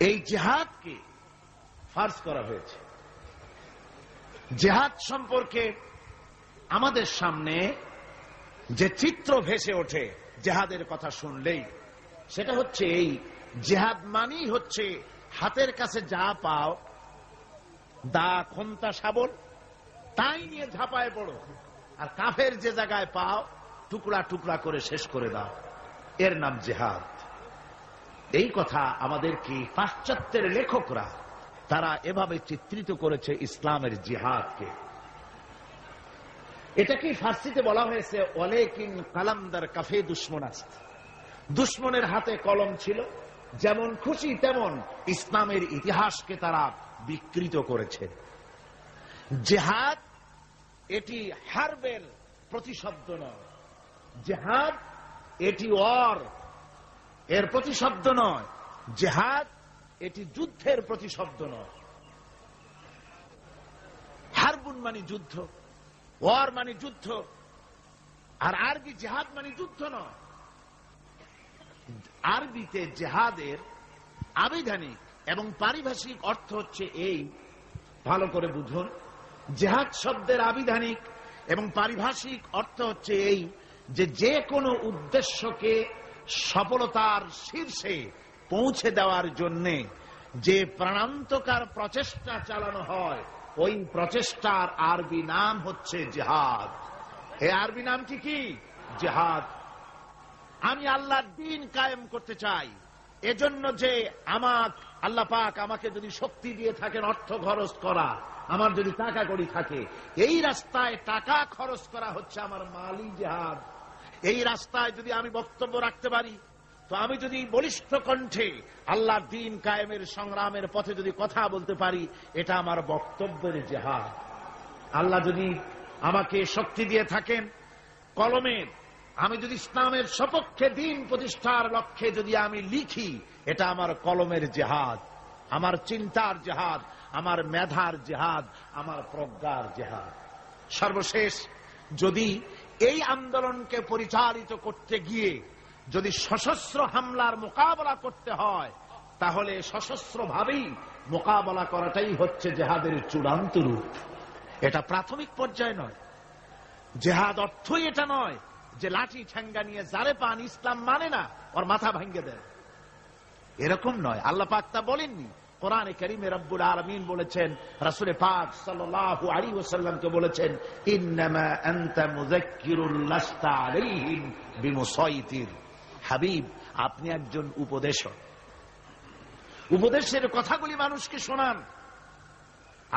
এই জিহাদকে ফার্জ করা হয়েছে। জিহাদ সম্পর্কে আমাদের সামনে যে চিত্র ভেসে ওঠে জিহাদের কথা শুনলেই, সেটা হচ্ছে এই জিহাদ মানেই হচ্ছে হাতের কাছে যা পাও, দা, খন্তা, শাবল, তাই নিয়ে ঝাঁপায় পড়ো, আর কাফের যে জায়গায় পাও টুকরা টুকরা করে শেষ করে দাও, এর নাম জিহাদ। এই কথা আমাদেরকে পাশ্চাত্যের লেখকরা তারা এভাবে চিত্রিত করেছে ইসলামের জিহাদকে। এটাকে ফার্সিতে বলা হয়েছে ওয়ালাকিন কালামদার কাফে দুশমন আস্ত। দুশমনের হাতে কলম ছিল, যেমন খুশি তেমন ইসলামের ইতিহাসকে তারা বিকৃত করেছে। জিহাদ এটি হারবের প্রতিশব্দ নয়, জিহাদ এটি এর প্রতিশব্দ নয়, জিহাদ এটি যুদ্ধের প্রতিশব্দ নয়। হারবুন মানে যুদ্ধ, ওয়ার মানে যুদ্ধ, আর আরবি জিহাদ মানে যুদ্ধ নয়। আরবিতে জিহাদের আবিধানিক এবং পারিভাষিক অর্থ হচ্ছে এই, ভালো করে বুঝুন। জিহাদ শব্দের আবিধানিক এবং পারিভাষিক অর্থ হচ্ছে এই যে যে কোনো উদ্দেশ্যকে সফলতার শীর্ষে পৌঁছে দেওয়ার জন্য যে প্রাণান্তকার প্রচেষ্টা চালানো হয়, ওই প্রচেষ্টার আরবি নাম হচ্ছে জিহাদ। এই আরবি নামটি কি? জিহাদ। আমি আল্লাহর দ্বীন কায়েম করতে চাই, এজন্য যে আল্লাহ পাক আমাকে যদি শক্তি দিয়ে থাকেন অর্থ খরচ করা, আমার যদি টাকা কড়ি থাকে, এই রাস্তায় টাকা খরচ করা হচ্ছে আমার মালি জিহাদ। এই রাস্তায় যদি আমি বক্তব্য রাখতে পারি, তো আমি যদি বলিষ্ঠ কণ্ঠে আল্লাহর দ্বীন কায়েমের সংগ্রামের পথে যদি কথা বলতে পারি, এটা আমার বক্তব্যের জিহাদ। আল্লাহ যদি আমাকে শক্তি দিয়ে থাকেন কলমের, আমি যদি ইসলামের সপক্ষে দ্বীন প্রতিষ্ঠার লক্ষ্যে যদি আমি লিখি, এটা আমার কলমের জিহাদ, আমার চিন্তার জিহাদ, আমার মেধার জিহাদ, আমার প্রজ্ঞার জিহাদ। সর্বশেষ যদি এই আন্দোলনকে পরিচালিত করতে গিয়ে যদি সশস্ত্র হামলার মোকাবেলা করতে হয়, তাহলে সশস্ত্রভাবেই মোকাবেলা করাটাই হচ্ছে জিহাদের চূড়ান্ত রূপ। এটা প্রাথমিক পর্যায়ে নয়। জিহাদ অর্থই এটা নয় যে লাঠি ঠ্যাঙ্গা নিয়ে যারে পান ইসলাম মানে না ওর মাথা ভেঙে দেয়, এরকম নয়। আল্লাহ পাক তা বলেননি। কোরআনে কারীমে রব্বুল আলামিন বলেছেন, রাসূল পাক সাল্লাল্লাহু আলাইহি ওয়াসাল্লামকে বলেছেন, ইন্নামা আনতা মুযাক্কিরুন লাস্তা আলাইহিম বিমুসাইতির। হাবিব, আপনি একজন উপদেশক, উপদেশের কথাগুলি মানুষকে শোনান।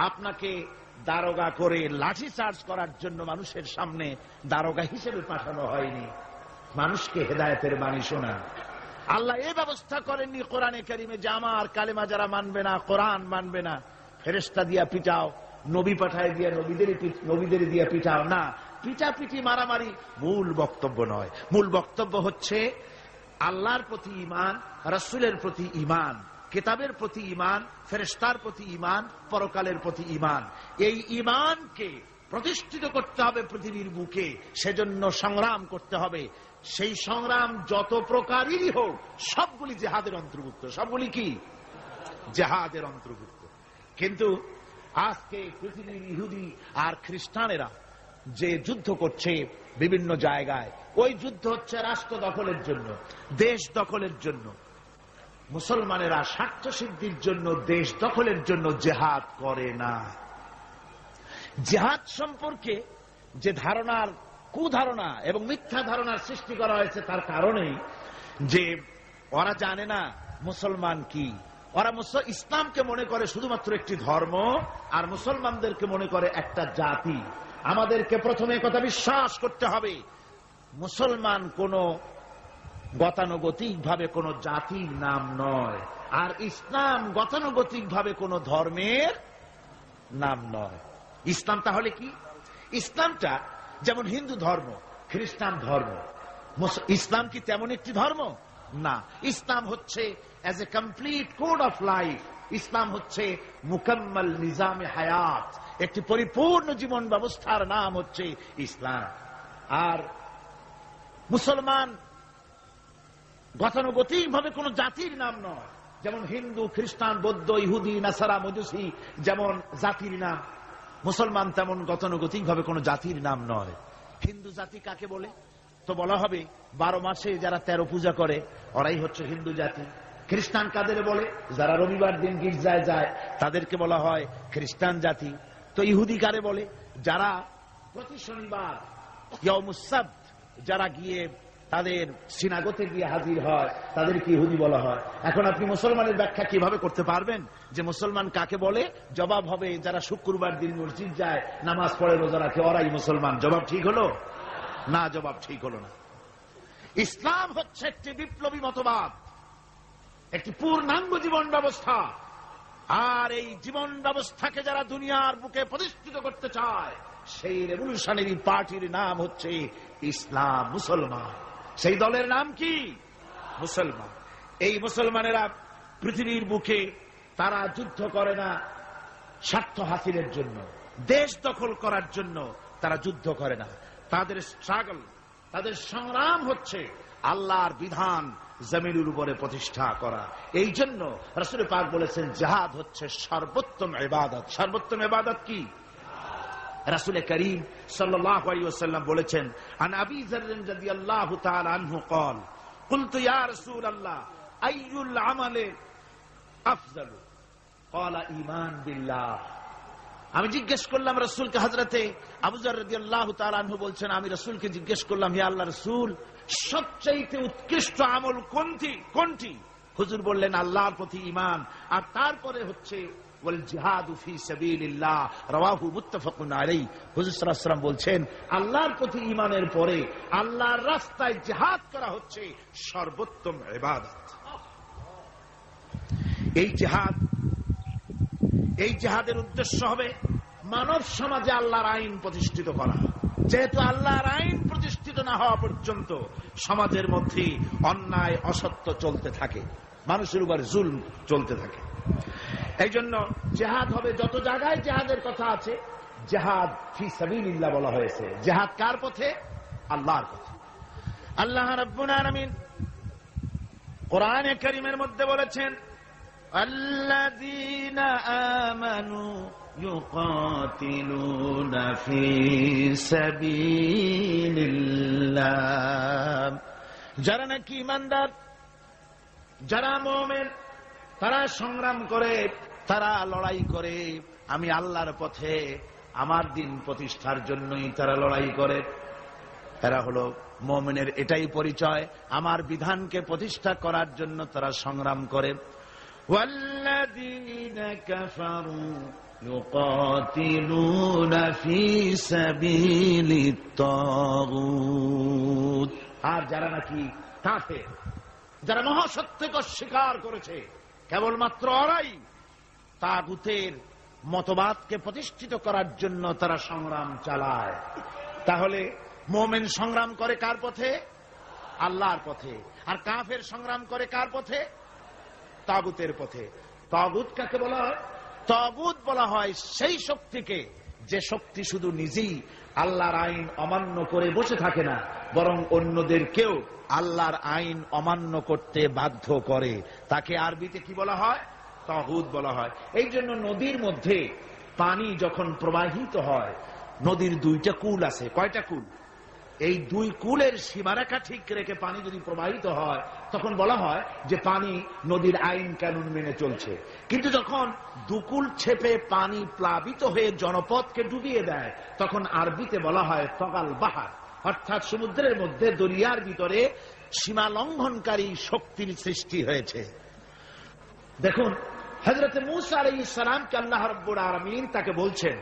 আপনাকে দারোগা করে লাঠি চার্জ করার জন্য মানুষের সামনে দারোগা হিসেবে পাঠানো হয়নি, মানুষকে হেদায়েতের বাণী শোনান। আল্লাহ এই ব্যবস্থা করেননি কোরআনে কারীমে যে আমার কালেমা যারা মানবে না, কোরআন মানবে না, ফেরেশতা দিয়া পিটাও, নবী পাঠায় দিয়া নবীদের দিয়া পিটাও। না, পিটাপিটি মারামারি মূল বক্তব্য নয়। মূল বক্তব্য হচ্ছে আল্লাহর প্রতি ঈমান, রাসূলের প্রতি ঈমান, কিতাবের প্রতি ঈমান, ফেরেশতার প্রতি ঈমান, পরকালের প্রতি ঈমান। এই ঈমানকে প্রতিষ্ঠিত করতে হবে পৃথিবীর বুকে, সেজন্য সংগ্রাম করতে হবে। সেই সংগ্রাম যত প্রকারেরই হোক সবগুলি জিহাদের অন্তর্ভুক্ত। সবগুলি কি? জিহাদের অন্তর্ভুক্ত। কিন্তু আজকে পৃথিবীর ইহুদি আর খ্রিস্টানেরা যে যুদ্ধ করছে বিভিন্ন জায়গায়, ওই যুদ্ধ হচ্ছে রাষ্ট্র দখলের জন্য, দেশ দখলের জন্য। মুসলমানেরা স্বার্থ সিদ্ধির জন্য, দেশ দখলের জন্য জিহাদ করে না। জিহাদ সম্পর্কে যে ধারণার কুধারণা এবং মিথ্যা ধারণার সৃষ্টি করা হয়েছে, তার কারণেই যে ওরা জানে না মুসলমান কি। ওরা ইসলামকে মনে করে শুধুমাত্র একটি ধর্ম, আর মুসলমানদেরকে মনে করে একটা জাতি। আমাদেরকে প্রথমে কথা বিশ্বাস করতে হবে, মুসলমান কোন গতানুগতিক ভাবে কোন জাতির নাম নয়, আর ইসলাম গতানুগতিক ভাবে কোন ধর্মের নাম নয়। ইসলাম তাহলে কি? ইসলামটা যেমন হিন্দু ধর্ম, খ্রিস্টান ধর্ম, ইসলাম কি তেমন একটি ধর্ম? না। ইসলাম হচ্ছে as a complete code of life. ইসলাম হচ্ছে মুকাম্মাল নিজামে হায়াত, একটি পরিপূর্ণ জীবন ব্যবস্থার নাম হচ্ছে ইসলাম। আর মুসলমান গতানুগতিক ভাবে কোন জাতির নাম নয়, যেমন হিন্দু, খ্রিস্টান, বৌদ্ধ, ইহুদি, নাসারা, মজুসি যেমন জাতির নাম, মুসলমান তেমন গতানুগতিক ভাবে কোন জাতির নাম নয়। হিন্দু জাতি কাকে বলে? তো বলা হবে 12 মাসে যারা 13 পূজা করে ওরাই হচ্ছে হিন্দু জাতি। খ্রিস্টান কাদের বলে? যারা রবিবার দিন গির্জায় যায় তাদেরকে বলা হয় খ্রিস্টান জাতি। তো ইহুদি কারে বলে? যারা প্রতি শনিবার ইয়াউমুস সাbt যারা গিয়ে তাদের সিনাগোতে গিয়ে হাজির হয় তাদেরকে ইহুদি বলা হয়। এখন আপনি মুসলমানের ব্যাখ্যা কিভাবে করতে পারবেন যে মুসলমান কাকে বলে? জবাব হবে যারা শুক্রবার দিন মসজিদ যায়, নামাজ পড়ে, রোজা রাখে ওরাই মুসলমান। জবাব ঠিক হলো না? জবাব ঠিক হলো না। ইসলাম হচ্ছে একটি বিপ্লবী মতবাদ, একটি পূর্ণাঙ্গ জীবন ব্যবস্থা। আর এই জীবন ব্যবস্থাকে যারা দুনিয়ার বুকে প্রতিষ্ঠিত করতে চায় সেই রেভলিউশনারি পার্টির নাম হচ্ছে ইসলাম, মুসলমান। সেই দলের নাম কি? মুসলমান। এই মুসলমানেরা পৃথিবীর বুকে তারা যুদ্ধ করে না স্বার্থ হাসিলের জন্য, দেশ দখল করার জন্য তারা যুদ্ধ করে না। তাদের স্ট্রাগল, তাদের সংগ্রাম হচ্ছে আল্লাহর বিধান জমিনের উপরে প্রতিষ্ঠা করা। এই জন্য রাসূল পাক বলেছেন জিহাদ হচ্ছে সর্বোত্তম ইবাদত। সর্বোত্তম ইবাদত কি? রাসূল করিম সাল্লাল্লাহু আলাইহি ওয়াসাল্লাম বলেছেন, আন আবী যার রাদিয়াল্লাহু তাআলা আনহু قال قلت يا رسول الله اي العمل افضل قال ايمان بالله। আমি জিজ্ঞেস করলাম রাসূলকে, হযরতে আবু যার রাদিয়াল্লাহু তাআলা আনহু বলছেন আমি রাসূলকে জিজ্ঞেস করলাম, হে আল্লাহর রাসূল সবচেয়ে উৎকৃষ্ট আমল কোনটি? হুজুর বললেন আল্লাহর প্রতি ঈমান, আর তারপরে হচ্ছে ওয়াল জিহাদু ফি সাবিলিল্লাহ, রাওয়াহু মুত্তাফাকুন আলাইহি। হুজুর সাল্লাল্লাহু আলাইহি ওয়াসাল্লাম বলছেন আল্লাহর প্রতি ঈমানের পরে আল্লাহর রাস্তায় জিহাদ করা হচ্ছে সর্বোত্তম ইবাদত। এই জিহাদের উদ্দেশ্য হবে মানব সমাজে আল্লাহর আইন প্রতিষ্ঠিত করা। যেহেতু আল্লাহর আইন প্রতিষ্ঠিত না হওয়া পর্যন্ত সমাজের মধ্যে অন্যায়, অসত্য চলতে থাকে, মানুষের উপর জুলম চলতে থাকে। এই জন্য জিহাদ হবে, যত জায়গায় জিহাদের কথা আছে জিহাদ ফি সাবিলিল্লাহ বলা হয়েছে। জিহাদ কার পথে? আল্লাহর পথে। আল্লাহ রাব্বুল আলামিন কোরআনে কারীমের মধ্যে বলেছেন আল্লাযীনা আমানু ইউকাতিলুনা ফি সাবিলিল্লাহ। যারা নাকি ঈমানদার, যারা মুমিন, তারা সংগ্রাম করে, তারা লড়াই করে আমি আল্লাহর পথে, আমার দিন প্রতিষ্ঠার জন্যই তারা লড়াই করে। এরা হলো মুমিনের এটাই পরিচয়, আমার বিধানকে প্রতিষ্ঠা করার জন্য তারা সংগ্রাম করে। ওয়াল্লাযীনা কাফারু ইউকাতিলুনা ফি সাবিলিত তাগুত। আর যারা নাকি কাফের, যারা মহাসত্যকে অস্বীকার করেছে, কেবলমাত্র ওরাই তাগুতের মতবাদকে প্রতিষ্ঠিত করার জন্য তারা সংগ্রাম চালায়। তাহলে মুমিন সংগ্রাম করে কার পথে? আল্লাহর পথে। আর কাফের সংগ্রাম করে কার পথে? তাগুতের পথে। তাগুত কাকে বলা হয়? তাগুত বলা হয় সেই শক্তিকে যে শক্তি শুধু নিজেই আল্লাহর আইন অমান্য করে বসে থাকে না, বরং অন্যদেরকেও আল্লাহর আইন অমান্য করতে বাধ্য করে। তাকে আরবিতে কি বলা হয়? তাগুত বলা হয়। এই জন্য নদীর মধ্যে পানি যখন প্রবাহিত হয়, নদীর দুইটা কুল আছে। কয়টা কুল? এই দুই কুলের সীমারেখা ঠিক রেখে পানি যদি প্রবাহিত হয় তখন বলা হয় যে পানি নদীর আইন কানুন মেনে চলছে। কিন্তু যখন দুকুল ছেপে পানি প্লাবিত হয়ে জনপদকে ডুবিয়ে দেয় তখন আরবিতে বলা হয় তগাল বাহার, অর্থাৎ সমুদ্রের মধ্যে, দরিয়ার ভিতরে সীমা লঙ্ঘনকারী শক্তির সৃষ্টি হয়েছে। দেখুন হযরত মূসা আলাইহিস সালামকে আল্লাহ রাব্বুল আলামিন তাকে বলছেন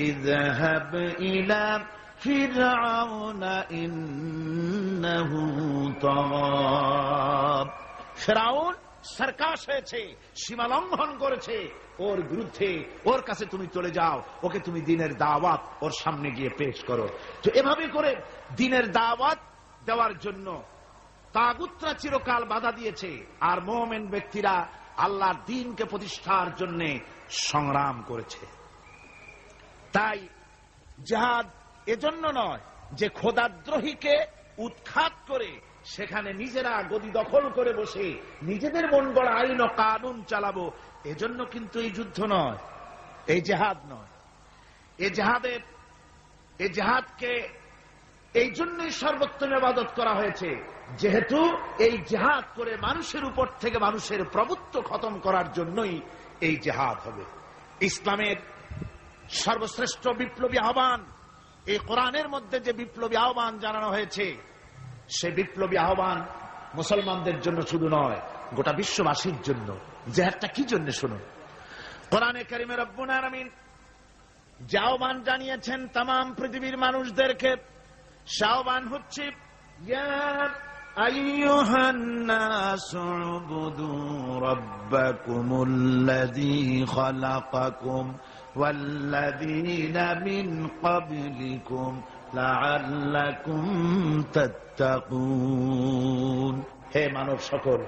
ইযহাব ইলা ফিরআউনা ইন্নাহু তাগাব। ফিরআউন সরকাশ হয়েছে, সীমা লঙ্ঘন করেছে, ওর বিরুদ্ধে, ওর কাছে তুমি চলে যাও, ওকে তুমি দ্বীনের দাওয়াত ওর সামনে গিয়ে পেশ করো। তো এভাবে করে দ্বীনের দাওয়াত দেওয়ার জন্য তাগুতরা চিরকাল বাধা দিয়েছে, আর মুমিন ব্যক্তিরা আল্লাহর দ্বীনকে প্রতিষ্ঠার জন্য সংগ্রাম করেছে। তাই জিহাদ এজন্য নয় যে খোদাদ্রোহীকে উৎখাত করে সেখানে নিজেরা গদি দখল করে বসে নিজেদের মন গড়া আইন ও কানুন চালাবো, এজন্য কিন্তু এই যুদ্ধ নয়, এই জেহাদ নয়। এই জেহাদকে এই জন্যই সর্বোত্তম ইবাদত করা হয়েছে, যেহেতু এই জেহাদ করে মানুষের উপর থেকে মানুষের প্রভুত্ব খতম করার জন্যই এই জেহাদ হবে। ইসলামের সর্বশ্রেষ্ঠ বিপ্লবী আহ্বান, এই কোরআনের মধ্যে যে বিপ্লবী আহ্বান জানানো হয়েছে, সে বিপ্লবী আহ্বান মুসলমানদের জন্য শুধু নয়, গোটা বিশ্ববাসীর জন্য। জেহাদটা কি জন্য শুনুন। কোরআনে কারিমে রব্বুল আলামিন যে আহ্বান জানিয়েছেন তামাম পৃথিবীর মানুষদেরকে, সে আহ্বান হচ্ছে ইয়া আইয়ুহান নাসু উবুদু রাব্বাকুমুল্লাযী খালাকাকুম ওয়াল্লাযীনা মিন ক্বাবলিকুম লাআল্লাকুম তাত্তাকুন। হে মানব সকল,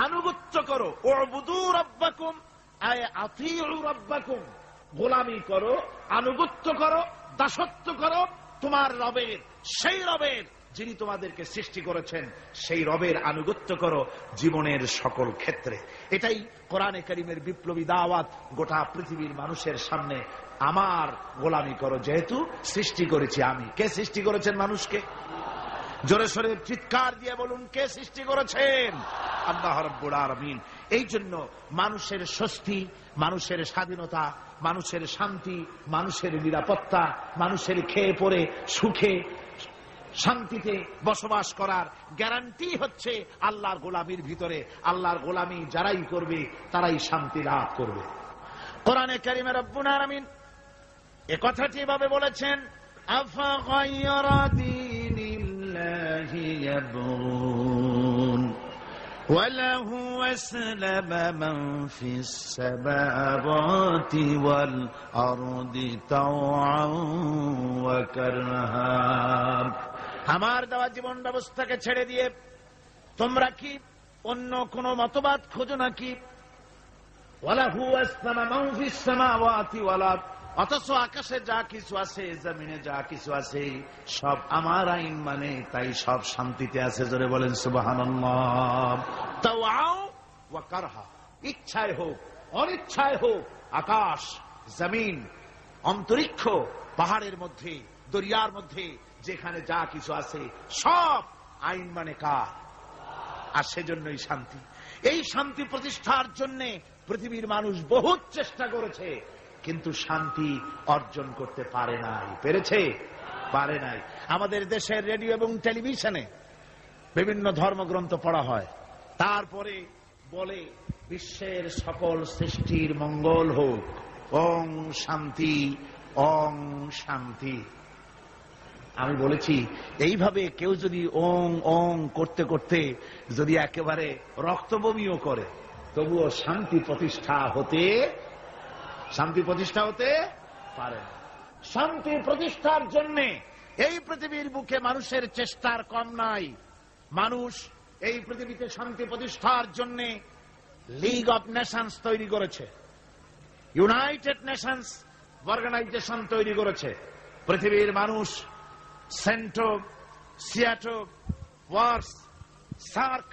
আনুগত্য করো, উবুদু রাব্বাকুম আয় আতিউ রাব্বাকুম, গোলামি করো, আনুগত্য করো, দাসত্ব করো তোমার রবের, সেই রবের যিনি তোমাদেরকে সৃষ্টি করেছেন, সেই রবের আনুগত্য করো জীবনের সকল ক্ষেত্রে। এটাই কোরআনে কারীমের বিপ্লবী দাওয়াত গোটা পৃথিবীর মানুষের সামনে। আমার গোলামি করো, যেহেতু সৃষ্টি করেছি আমি। কে সৃষ্টি করেছেন মানুষকে? জোরে সোরে চিৎকার দিয়ে বলুন, কে সৃষ্টি করেছেন? আল্লাহ রাব্বুল আলামিন। এই জন্য মানুষের স্বস্তি, মানুষের স্বাধীনতা, মানুষের শান্তি, মানুষের নিরাপত্তা, মানুষের খেয়ে পরে সুখে শান্তিতে বসবাস করার গ্যারান্টি হচ্ছে আল্লাহর গোলামির ভিতরে। আল্লাহর গোলামি যারাই করবে তারাই শান্তি লাভ করবে। কোরআনে কারীমে রব্বুল আলামিন এ কথাটি এভাবে বলেছেন, আফা গায়রা দীনিল্লাহি ইয়াবগুন وله أسلم من في السماوات والأرض طوعا وكرها। আমার দেওয়া জীবন ব্যবস্থাকে ছেড়ে দিয়ে তোমরা কি অন্য কোন মতবাদ খোঁজো নাকি? ওয়ালাহু আসলামা মান ফিস সামাওয়াতি ওয়াল আরদ, অথচ আকাশে যা কিছু আছে, জমিনে যা কিছু আছে, সব আমার আইন মানে, তাই সব শান্তিতে আছে। জোরে বলেন সুবহানাল্লাহ। তাওআও ওয়া কারহা, ইচ্ছায় হোক অনিচ্ছায় হোক, আকাশ জমিন অন্তরিক্ষ পাহাড়ের মধ্যে দরিয়ার মধ্যে যেখানে যা কিছু আছে সব আইন মানে কার? আর সেজন্যই শান্তি। এই শান্তি প্রতিষ্ঠার জন্য পৃথিবীর মানুষ বহুত চেষ্টা করেছে, কিন্তু শান্তি অর্জন করতে পারে নাই। পেরেছে? পারে নাই। আমাদের দেশের রেডিও এবং টেলিভিশনে বিভিন্ন ধর্মগ্রন্থ পড়া হয়, তারপরে বলে বিশ্বের সকল সৃষ্টির মঙ্গল হোক, ওং শান্তি ওং শান্তি। আমি বলেছি, এইভাবে কেউ যদি ওং ওং করতে করতে যদি একেবারে রক্তবমিও করে, তবুও শান্তি প্রতিষ্ঠা হতে পারে না। শান্তি প্রতিষ্ঠার জন্য এই পৃথিবীর বুকে মানুষের চেষ্টার কম নাই। মানুষ এই পৃথিবীতে শান্তি প্রতিষ্ঠার জন্য লিগ অব নেশনস তৈরি করেছে, ইউনাইটেড নেশনস অর্গানাইজেশন তৈরি করেছে। পৃথিবীর মানুষ সেন্টো, সিয়াটো, ওয়ার্স, সার্ক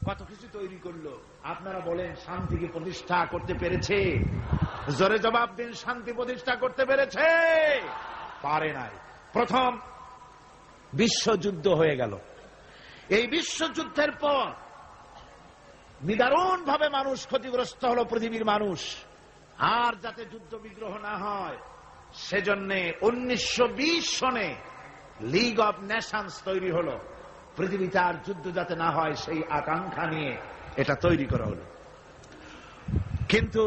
কত কিছু তৈরি করলো। আপনারা বলেন শান্তিকে প্রতিষ্ঠা করতে পেরেছে? জোরে জবাব দিন, শান্তি প্রতিষ্ঠা করতে পেরেছে? পারে নাই। প্রথম বিশ্বযুদ্ধ হয়ে গেল। এই বিশ্বযুদ্ধের পর নিদারুণ ভাবে মানুষ ক্ষতিগ্রস্ত হলো, পৃথিবীর মানুষ। আর যাতে যুদ্ধ বিগ্রহ না হয় সেজন্য 1920 সনে লিগ অব নেশনস তৈরি হলো। পৃথিবীতে আর যুদ্ধ যাতে না হয় সেই আকাঙ্ক্ষা নিয়ে এটা তৈরি করা হলো। কিন্তু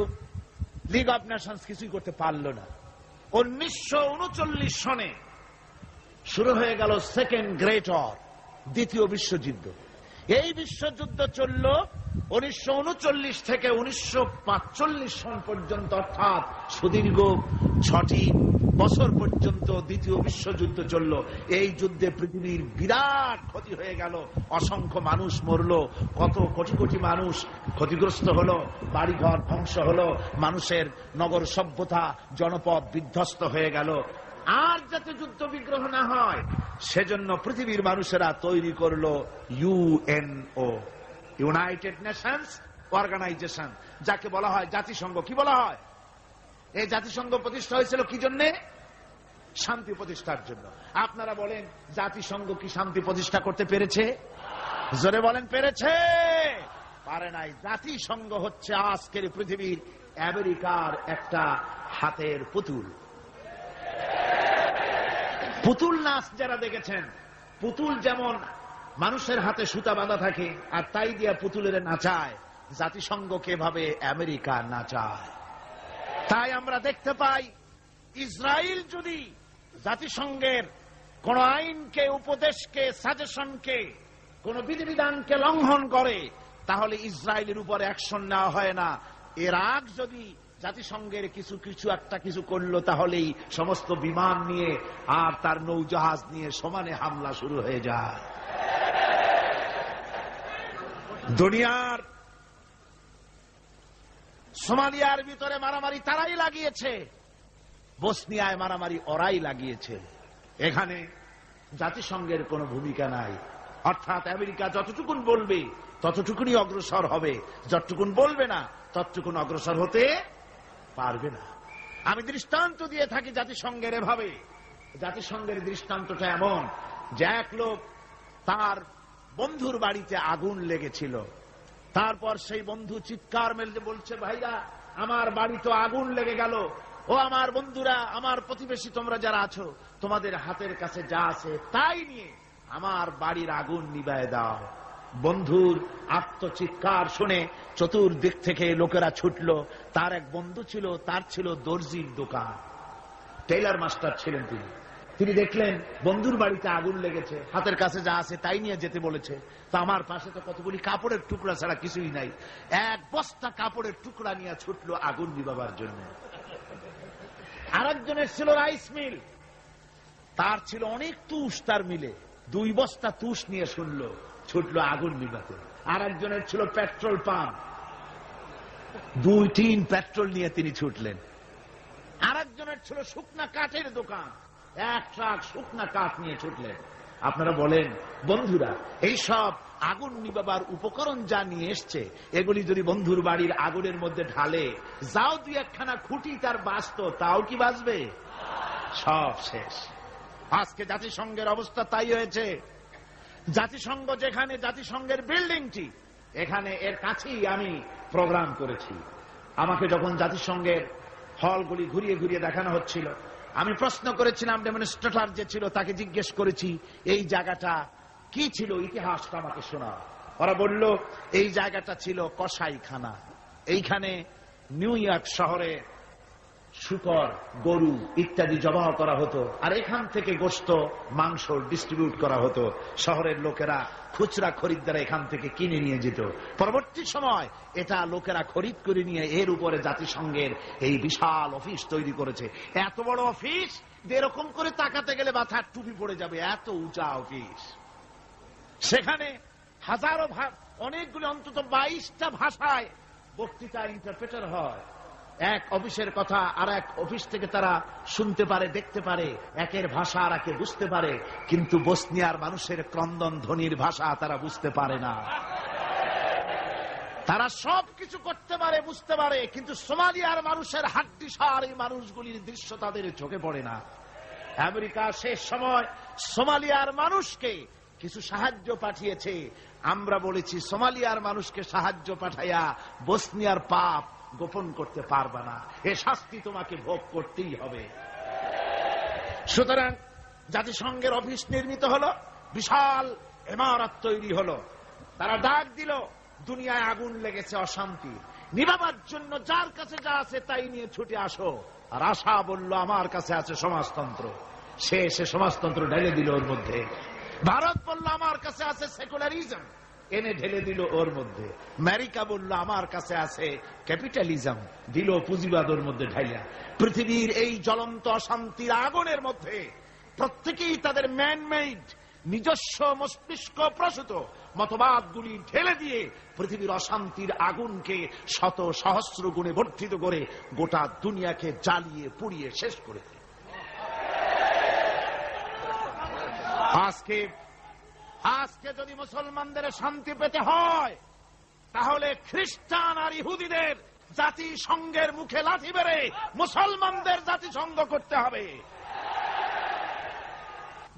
লিগ অব নেশনস কিছুই করতে পারল না। 1939 সনে শুরু হয়ে গেল সেকেন্ড গ্রেট ওয়ার, দ্বিতীয় বিশ্বযুদ্ধ। এই বিশ্বযুদ্ধ চলল 1939 থেকে 1945 সন পর্যন্ত, অর্থাৎ সুদীর্ঘ 6টি বছর পর্যন্ত দ্বিতীয় বিশ্বযুদ্ধ চলল। এই যুদ্ধে পৃথিবীর বিরাট ক্ষতি হয়ে গেল, অসংখ্য মানুষ মরল, কত কোটি কোটি মানুষ ক্ষতিগ্রস্ত হলো, বাড়িঘর ধ্বংস হলো, মানুষের নগর সভ্যতা জনপদ বিধ্বস্ত হয়ে গেল। আর যাতে যুদ্ধ বিগ্রহ না হয় সেজন্য পৃথিবীর মানুষেরা তৈরি করলো ইউএনও, ইউনাইটেড নেশনস অর্গানাইজেশন, যাকে বলা হয় জাতিসংঘ। কি বলা হয়? এই জাতিসংঘ প্রতিষ্ঠা হয়েছিল কি জন্যে? শান্তি প্রতিষ্ঠার জন্য। আপনারা বলেন জাতিসংঘ কি শান্তি প্রতিষ্ঠা করতে পেরেছে? জোরে বলেন, পেরেছে? পারে নাই। জাতিসংঘ হচ্ছে আজকের পৃথিবীর আমেরিকার একটা হাতের পুতুল। পুতুল নাচ যারা দেখেছেন, পুতুল যেমন মানুষের হাতে সুতা বাঁধা থাকে আর তাই দিয়া পুতুলের নাচায়, জাতিসংঘকে এভাবে আমেরিকা নাচায়। তাই আমরা দেখতে পাই ইসরায়েল যদি জাতিসংঘের কোন আইনকে, উপদেশকে, সাজেশনকে, কোন বিধিবিধানকে লঙ্ঘন করে তাহলে ইসরায়েলের উপরে অ্যাকশন নেওয়া হয় না। ইরাক যদি জাতিসংঘের কিছু করলো তাহলেই সমস্ত বিমান নিয়ে আর তার নৌজাহাজ নিয়ে সমানে হামলা শুরু হয়ে যায়। দুনিয়ার সোমালিয়ার ভিতরে মারামারি তারাই লাগিয়েছে, বসনিয়ায় মারামারি ওরাই লাগিয়েছে। এখানে জাতিসংঘের কোনো ভূমিকা নাই। অর্থাৎ আমেরিকা যতটুকুন বলবে ততটুকুনই অগ্রসর হবে, যতটুকুন বলবে না ততটুকুন অগ্রসর হতে পারবে না। আমি দৃষ্টান্ত দিয়ে থাকি জাতিসংঘের এভাবে। জাতিসংঘের দৃষ্টান্তটা এমন যে এক লোক, তার বন্ধুর বাড়িতে আগুন লেগেছিল। তারপর সেই বন্ধু চিৎকার মেলে বলছে, ভাইরা আমার বাড়ি তো আগুন লেগে গেল, ও আমার বন্ধুরা, আমার প্রতিবেশী, তোমরা যারা আছো তোমাদের হাতের কাছে যা আছে তাই নিয়ে আমার বাড়ির আগুন নিভায়ে দাও। বন্ধুর আত্মচিৎকার শুনে চতুর্দিক থেকে লোকেরা ছুটল। তার এক বন্ধু ছিল, তার ছিল দর্জির দোকান, টেইলার মাস্টার ছিলেন তিনি। তিনি দেখলেন বন্ধুর বাড়িতে আগুন লেগেছে, হাতের কাছে যা আছে তাই নিয়ে যেতে বলেছে। তো আমার পাশে তো কতগুলি কাপড়ের টুকরা ছাড়া কিছুই নাই। এক বস্তা কাপড়ের টুকরা নিয়ে ছুটলো আগুন নিভাবার জন্য। আরেকজনের ছিল রাইস মিল, তার ছিল অনেক তুষ তার মিলে, 2 বস্তা তুষ নিয়ে ছুটলো আগুন নিভাতে। আরেকজনের ছিল পেট্রোল পাম্প, 2 পেট্রোল নিয়ে তিনি ছুটলেন। আরেকজনের ছিল শুকনা কাঠের দোকান, 1 ট্রাক শুকনা কাঠ নিয়ে ছুটলেন। আপনারা বলেন বন্ধুরা, এই সব আগুন নিভাবার উপকরণ যা নিয়ে এসছে, এগুলি যদি বন্ধুর বাড়ির আগুনের মধ্যে ঢালে, যাও 2-1খানা খুঁটি তার বাঁচত, তাও কি বাঁচবে? সব শেষ। আজকে জাতিসংঘের অবস্থা তাই হয়েছে। জাতিসংঘ যেখানে, জাতিসংঘের বিল্ডিংটি এখানে, এর কাছেই আমি প্রোগ্রাম করেছি। আমাকে যখন জাতিসংঘের হলগুলি ঘুরিয়ে ঘুরিয়ে দেখানো হচ্ছিল, আমি প্রশ্ন করেছিলাম ডেমনস্ট্রেটর যে ছিল তাকে জিজ্ঞেস করেছি এই জায়গাটা কি ছিল, ইতিহাসটা আমাকে শোনা। ওরা বলল এই জায়গাটা ছিল কসাইখানা। এইখানে নিউ ইয়র্ক শহরে শুকর, গরু ইত্যাদি জবাহ করা হতো, আর এখান থেকে গোশত, মাংস ডিস্ট্রিবিউট করা হতো। শহরের লোকেরা, খুচরা খরিদ্দার এখান থেকে কিনে নিয়ে যেত। পরবর্তী সময় এটা লোকেরা খরিদ করে নিয়ে এর উপরে জাতিসংঘের এই বিশাল অফিস তৈরি করেছে। এত বড় অফিস, এরকম করে তাকাতে গেলে মাথার টুপি পড়ে যাবে, এত উঁচা অফিস। সেখানে হাজারো, অনেকগুলি, অন্তত 22টা ভাষায় বক্তৃতা ইন্টারপ্রেটার হয়। এক অফিসের কথা আর এক অফিস থেকে তারা শুনতে পারে, দেখতে পারে, একের ভাষা আর একে বুঝতে পারে, কিন্তু বসনিয়ার মানুষের ক্রন্দন ধ্বনির ভাষা তারা বুঝতে পারে না। তারা সব কিছু করতে পারে, বুঝতে পারে, কিন্তু সোমালিয়ার মানুষের হাড্ডিসার এই মানুষগুলির দৃশ্য তাদের চোখে পড়ে না। আমেরিকা শেষ সময় সোমালিয়ার মানুষকে কিছু সাহায্য পাঠিয়েছে। আমরা বলেছি সোমালিয়ার মানুষকে সাহায্য পাঠাইয়া বসনিয়ার পাপ গোপন করতে পারবে না, এ শাস্তি তোমাকে ভোগ করতেই হবে। সুতরাং জাতিসংঘের অফিস নির্মিত হলো, বিশাল ইমারত তৈরি হলো। তারা ডাক দিল, দুনিয়ায় আগুন লেগেছে, অশান্তি নিভাবার জন্য যার কাছে যা আছে তাই নিয়ে ছুটে আসো। আর আশা বলল আমার কাছে আছে সমাজতন্ত্র। সে সমাজতন্ত্র ঢেলে দিল ওর মধ্যে। ভারত বলল আমার কাছে আছে সেকুলারিজম, এনে ঢেলে দিল ওর মধ্যে। আমেরিকা বলল আমার কাছে আছে ক্যাপিটালিজম, দিল পুঁজিবাদ ওর মধ্যে ঢাইলা। পৃথিবীর এই জ্বলন্ত অশান্তির আগুনের মধ্যে প্রত্যেকেই তাদের ম্যানমেড নিজস্ব মস্তিষ্ক প্রসূত মতবাদগুলি ঢেলে দিয়ে পৃথিবীর অশান্তির আগুনকে শত সহস্র গুণে বর্ধিত করে গোটা দুনিয়াকে জ্বালিয়ে পুড়িয়ে শেষ করে দেয়। আজকে যদি মুসলমানদের শান্তি পেতে হয় তাহলে খ্রিস্টান আর ইহুদিদের জাতিসংঘের মুখে লাথি মেরে মুসলমানদের জাতিসংঘ করতে হবে।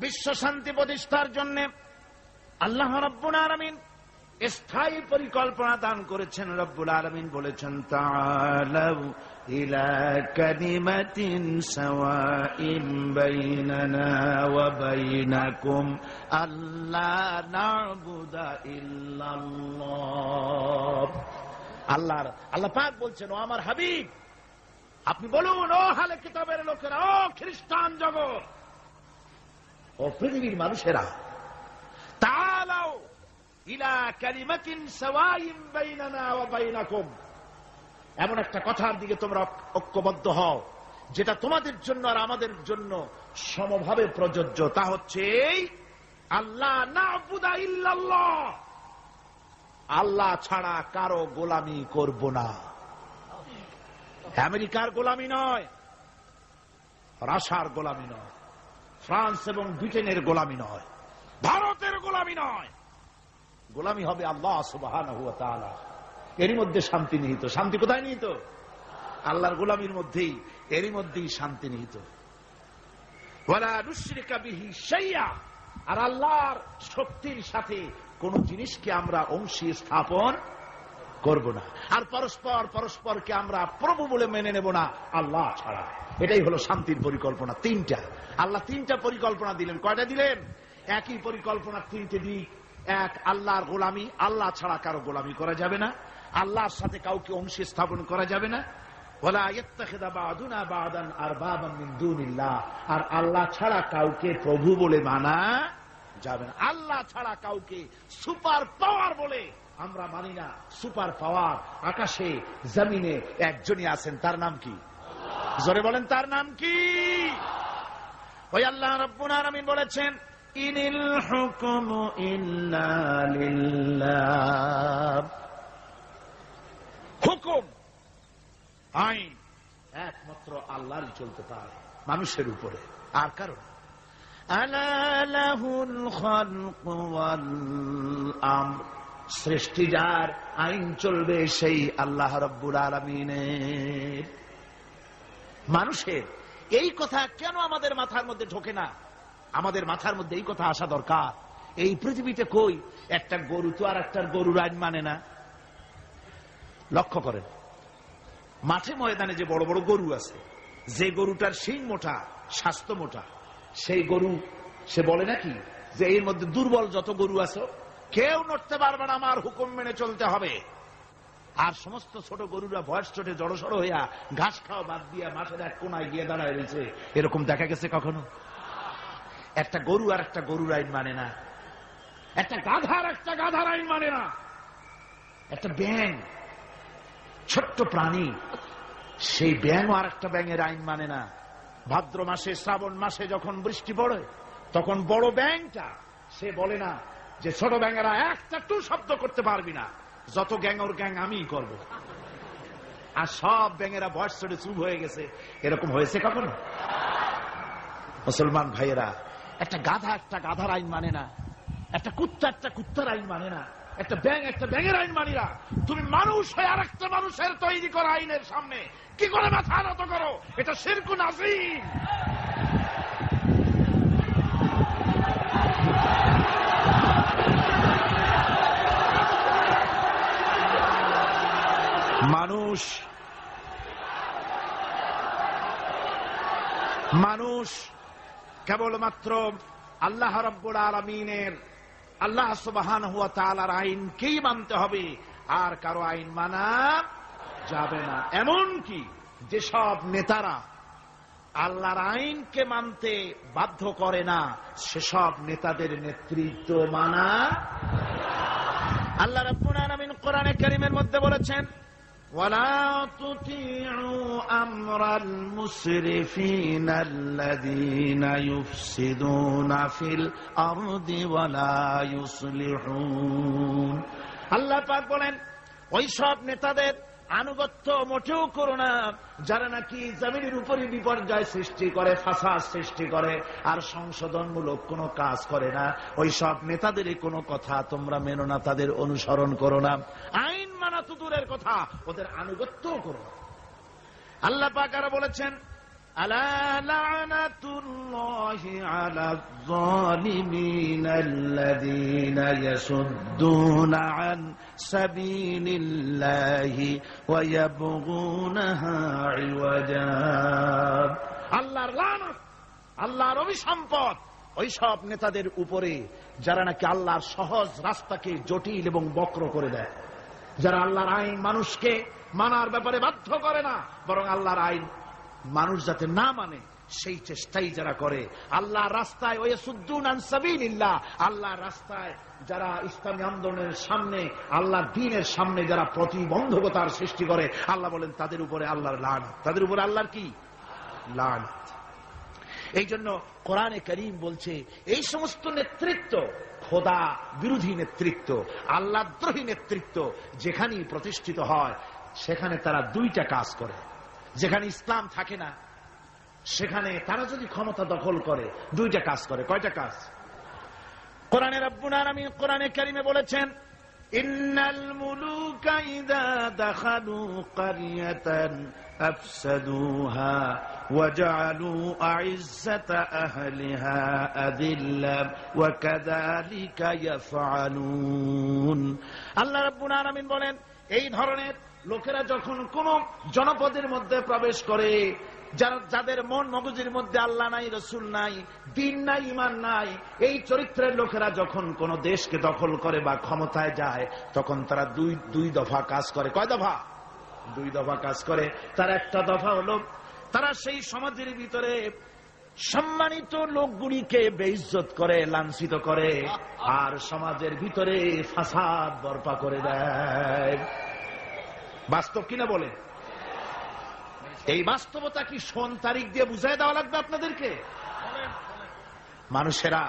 বিশ্ব শান্তি প্রতিষ্ঠার জন্য আল্লাহ রাব্বুল আলামিন স্থায়ী পরিকল্পনা দান করেছেন। রব্বুল আলামিন বলেছেন, তাআলাউ ইলা কালিমাতিন সাওয়াইন বাইনানা ওয়া বাইনাকুম আল্লা না'বুদা ইল্লাল্লাহ। আল্লাহ পাক বলছেন, ও আমার হাবিব আপনি বলুন, ও আহলে কিতাবের লোকেরা, ও খ্রিস্টান জগৎ, ও পৃথিবীর মানুষেরা, তাআলাউ ইলা কালিমাতিন সাওয়াইন বাইনানা ওয়া বাইনাকুম, এমন একটা কথার দিকে তোমরা ঐক্যবদ্ধ হও যেটা তোমাদের জন্য আর আমাদের জন্য সমভাবে প্রযোজ্য। তা হচ্ছে আল্লাহ না'বুদা ইল্লাল্লাহ, আল্লাহ ছাড়া কারো গোলামি করব না। আমেরিকার গোলামি নয়, রাশিয়ার গোলামি নয়, ফ্রান্স এবং ব্রিটেনের গোলামি নয়, ভারতের গোলামি নয়, গোলামি হবে আল্লাহ সুবহানাহু ওয়া তাআলা। এরই মধ্যে শান্তি নিহিত। শান্তি কোথায় নিহিত? আল্লাহর গোলামির মধ্যেই, এরই মধ্যেই শান্তি নিহিত। ওয়ালা নুশরিকা বিহি শাইআ, আর আল্লাহর শক্তির সাথে কোন জিনিসকে আমরা অংশী স্থাপন করব না, আর পরস্পরকে আমরা প্রভু বলে মেনে নেব না আল্লাহ ছাড়া। এটাই হলো শান্তির পরিকল্পনা। তিনটা আল্লাহ তিনটা পরিকল্পনা দিলেন। কয়টা দিলেন? একই পরিকল্পনা তিনটে দিক। এক, আল্লাহর গোলামি, আল্লাহ ছাড়া কারো গোলামি করা যাবে না, আল্লাহর সাথে কাউকে অংশী স্থাপন করা যাবে না। ওয়ালা ইয়াত্তাখিযা বা'দুনা বা'দান আরবাবাম মিন দুনিল্লাহ, আর আল্লাহ ছাড়া কাউকে প্রভু বলে মানা যাবে না। আল্লাহ ছাড়া কাউকে সুপার পাওয়ার বলে আমরা মানি না। সুপার পাওয়ার আকাশে জমিনে একজনই আছেন, তার নাম কি? জোরে বলেন, তার নাম কি? ওই আল্লাহ রাব্বুল আলামিন বলেছেন, ইনিল হুকমু ইল্লা লিল্লাহ, হুকুম আইন একমাত্র আল্লাহরই চলতে পারে, মানুষের উপরে আর কারণ। আলা লাহুল খালকু ওয়াল আমর, সৃষ্টি যার, আইন চলবে সেই আল্লাহ রাব্বুল আলামিনের। মানুষের এই কথা কেন আমাদের মাথার মধ্যে ঢোকে না? আমাদের মাথার মধ্যে এই কথা আসা দরকার। এই পৃথিবীতে কই একটা গরু তো আর একটা গরুর আইন মানে না। লক্ষ্য করেন, মাঠে ময়দানে যে বড় বড় গরু আছে, যে গরুটার শিং মোটা, স্বাস্থ্য মোটা, সেই গরু সে বলে নাকি যে এর মধ্যে দুর্বল যত গরু আছে কেউ নড়তে পারবে না, আমার হুকুম মেনে চলতে হবে। আর সমস্ত ছোট গরুরা ভয়েস চোটে জড়সড় হইয়া ঘাস খাওয়া বাদ দিয়া মাঠের এক কোনায় গিয়ে দাঁড়ায় রয়েছে, এরকম দেখা গেছে কখনো? একটা গরু আর একটা গরুর আইন মানে না, একটা গাধার একটা গাধার আইন মানে না, একটা ব্যাঙ ছোট্ট প্রাণী, সেই ব্যাঙ আর একটা ব্যাঙের আইন মানে না। ভাদ্র মাসে শ্রাবণ মাসে যখন বৃষ্টি পড়ে তখন বড় ব্যাঙটা সে বলে না যে ছোট ব্যাঙেরা একটা টু শব্দ করতে পারবি না, যত গ্যাং ওর গ্যাং আমিই করব। আর সব ব্যাঙেরা বয়স চড়ে চুপ হয়ে গেছে, এরকম হয়েছে কখনো? মুসলমান ভাইয়েরা, একটা গাধা একটা গাধার আইন মানে না, একটা কুত্তার আইন মানে না, একটা ব্যাঙের আইন মানি না। তুমি মানুষ হয়ে আর একটা মানুষের তৈরি করা আইনের সামনে কি করে মাথা নত করো? এটা শিরকুন আযীম। মানুষ কেবলমাত্র আল্লাহ রাব্বুল আলামিনের, আল্লাহ সুবহানাহু ওয়া তাআলার আইনকেই মানতে হবে, আর কারো আইন মানা যাবে না। এমন কি যেসব নেতারা আল্লাহর আইনকে মানতে বাধ্য করে না, সেসব নেতাদের নেতৃত্ব মানা। আল্লাহ রাব্বুল আলামিন কোরআনে কারীমের মধ্যে বলেছেন, ওয়ালা তুতিউ আমরাল মুসরিফিনা আল্লাযীনা ইউফসিদুনা ফিল আরদি ওয়ালা ইউসলিহুন। আল্লাহ পাক বলেন, ওই সব নেতাদের আনুগত্য মোটেও করো না যারা নাকি জমিনের উপরে বিপর্যয় সৃষ্টি করে, ফাসাদ সৃষ্টি করে, আর সংশোধনমূলক কোনো কাজ করে না। ওই সব নেতাদের কোনো কথা তোমরা মেনো না, তাদের অনুসরণ করো না। আইন মানা তো দূরের কথা, ওদের আনুগত্যও করো না। আল্লাহ পাক আরো বলেছেন, আলা লানাতুল্লাহি আলায যালিমিন আল্লাযীনা ইয়াসুদ্দুনা আন সাবিলিল্লাহি ওয়া ইয়াবগুনাহা ইওয়াজা। আল্লাহর লানত, আল্লাহর অভিসম্পদ ওই সব নেতাদের উপরে যারা নাকি আল্লাহর সহজ রাস্তাকে জটিল এবং বক্র করে দেয়, যারা আল্লাহর আইন মানুষকে মানার ব্যাপারে বাধ্য করে না, বরং আল্লাহর আইন মানুষ যাতে না মানে সেই চেষ্টাই যারা করে। আল্লাহর রাস্তায় ওয়াসুদ্দুন আন সাবিলিল্লাহ, আল্লাহর রাস্তায় যারা ইসলামী আন্দোলনের সামনে, আল্লাহর দ্বীনের সামনে যারা প্রতিবন্ধকতার সৃষ্টি করে, আল্লাহ বলেন তাদের উপরে আল্লাহর লানত, তাদের উপরে আল্লাহর কি লানত। এই জন্য কোরআনে কারীম বলছে এই সমস্ত নেতৃত্ব খোদা বিরোধী নেতৃত্ব, আল্লাহদ্রোহী নেতৃত্ব যেখানেই প্রতিষ্ঠিত হয় সেখানে তারা দুইটা কাজ করে। যেখানে ইসলাম থাকে না সেখানে তারা যদি ক্ষমতা দখল করে দুইটা কাজ করে। কয়টা কাজ? কোরআনে রব্বুল আলামিন কোরআনে কারীমে বলেছেন, ইন্নাল মুলুকা ইযা দাখালু ক্বারিয়াতান আফসাদুহা ওয়া জাআলু আইজ্জাতা আহলিহা আযিল্লা ওয়া কাযালিকা ইয়াফআলুন। আল্লাহ রাব্বুল আলামিন বলেন, এই ধরনের লোকেরা যখন কোন জনপদের মধ্যে প্রবেশ করে, যাদের মন মগজের মধ্যে আল্লাহ নাই, রসুল নাই, দ্বীন নাই, ঈমান নাই, এই চরিত্রের লোকেরা যখন কোন দেশকে দখল করে বা ক্ষমতায় যায়, তখন তারা দুই দফা কাজ করে। কয় দফা? দুই দফা কাজ করে। তার একটা দফা হলো তারা সেই সমাজের ভিতরে সম্মানিত লোকগুলিকে বেইজ্জত করে, লাঞ্ছিত করে, আর সমাজের ভিতরে ফাসাদ বরপা করে দেয়। বাস্তব কিনা বলে? এই বাস্তবতা কি সন তারিখ দিয়ে বুঝাই দেওয়া লাগবে আপনাদেরকে? মানুষেরা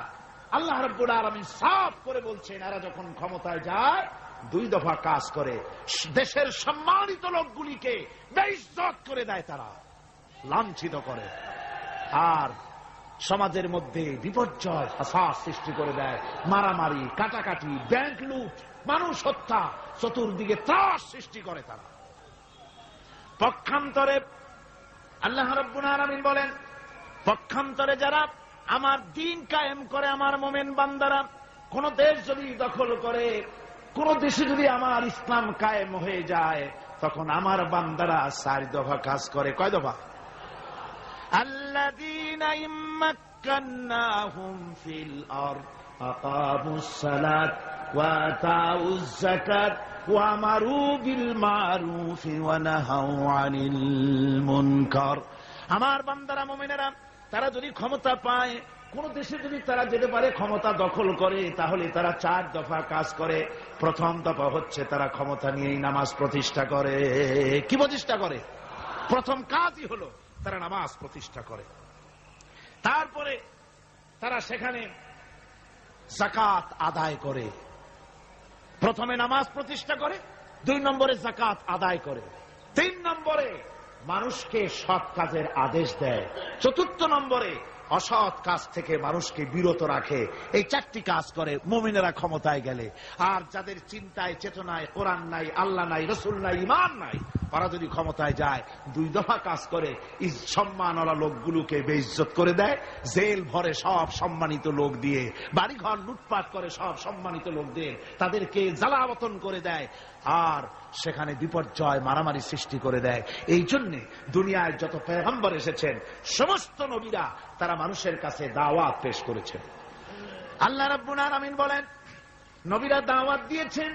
আল্লাহ রাব্বুল আলামিন সাফ করে বলছেন, এরা যখন ক্ষমতায় যায় দুই দফা কাজ করে। দেশের সম্মানিত লোকগুলিকে বেইজ্জত করে দেয়, তারা লাঞ্ছিত করে, আর সমাজের মধ্যে বিপর্যয় ফাসাদ সৃষ্টি করে দেয়। মারামারি, কাটাকাটি, ব্যাংক লুট, মানুষ হত্যা, চতুর্দিকে ত্রাস সৃষ্টি করে তারা। পক্ষান্তরে আল্লাহ রাব্বুল আলামিন বলেন, পক্ষান্তরে যারা আমার দ্বীন কায়েম করে, আমার মুমিন বান্দারা কোন দেশ যদি দখল করে, কোন দেশে যদি আমার ইসলাম কায়েম হয়ে যায়, তখন আমার বান্দারা চার দফা কাজ করে। কয় দফা? আল্লাযীনা ইম্মাক্কান্নাহুম ফিল আরদ আকামুস সালাত ওয়া আতাউজ যাকাত ওয়া আমারু বিল মারুফ ওয়া নাহাউ আনিল মুনকার। আমার বান্দারা মুমিনেরা তারা যদি ক্ষমতা পায়, কোন দেশে যদি তারা যেতে পারে, ক্ষমতা দখল করে, তাহলে তারা চার দফা কাজ করে। প্রথম দফা হচ্ছে তারা ক্ষমতা নিয়েই নামাজ প্রতিষ্ঠা করে। কি প্রতিষ্ঠা করে? প্রথম কাজই হলো তারা নামাজ প্রতিষ্ঠা করে। তারপরে তারা সেখানে যাকাত আদায় করে। প্রথমে নামাজ প্রতিষ্ঠা করে, 2 নম্বরে যাকাত আদায় করে, 3 নম্বরে মানুষকে সৎ কাজের আদেশ দেয়, 4 নম্বরে অসৎ কাজ থেকে মানুষকে বিরত রাখে। এই 4টি কাজ করে মুমিনেরা ক্ষমতায় গেলে। আর যাদের চিন্তায় চেতনায় কোরআন নাই, আল্লাহ নাই, রসুল নাই, ঈমান নাই, ওরা যদি ক্ষমতায় যায় 2 দফা কাজ করে। সম্মানওয়ালা লোকগুলোকে বেইজ্জত করে দেয়, জেল ভরে সব সম্মানিত লোক দিয়ে, বাড়িঘর লুটপাট করে সব সম্মানিত লোকদের, তাদেরকে জ্বালাবতন করে দেয়, আর সেখানে বিপর্যয় মারামারি সৃষ্টি করে দেয়। এই জন্যে দুনিয়ায় যত পয়গম্বর এসেছেন, সমস্ত নবীরা তারা মানুষের কাছে দাওয়াত পেশ করেছেন। আল্লাহ রাব্বুল আলামিন বলেন, নবীরা দাওয়াত দিয়েছেন,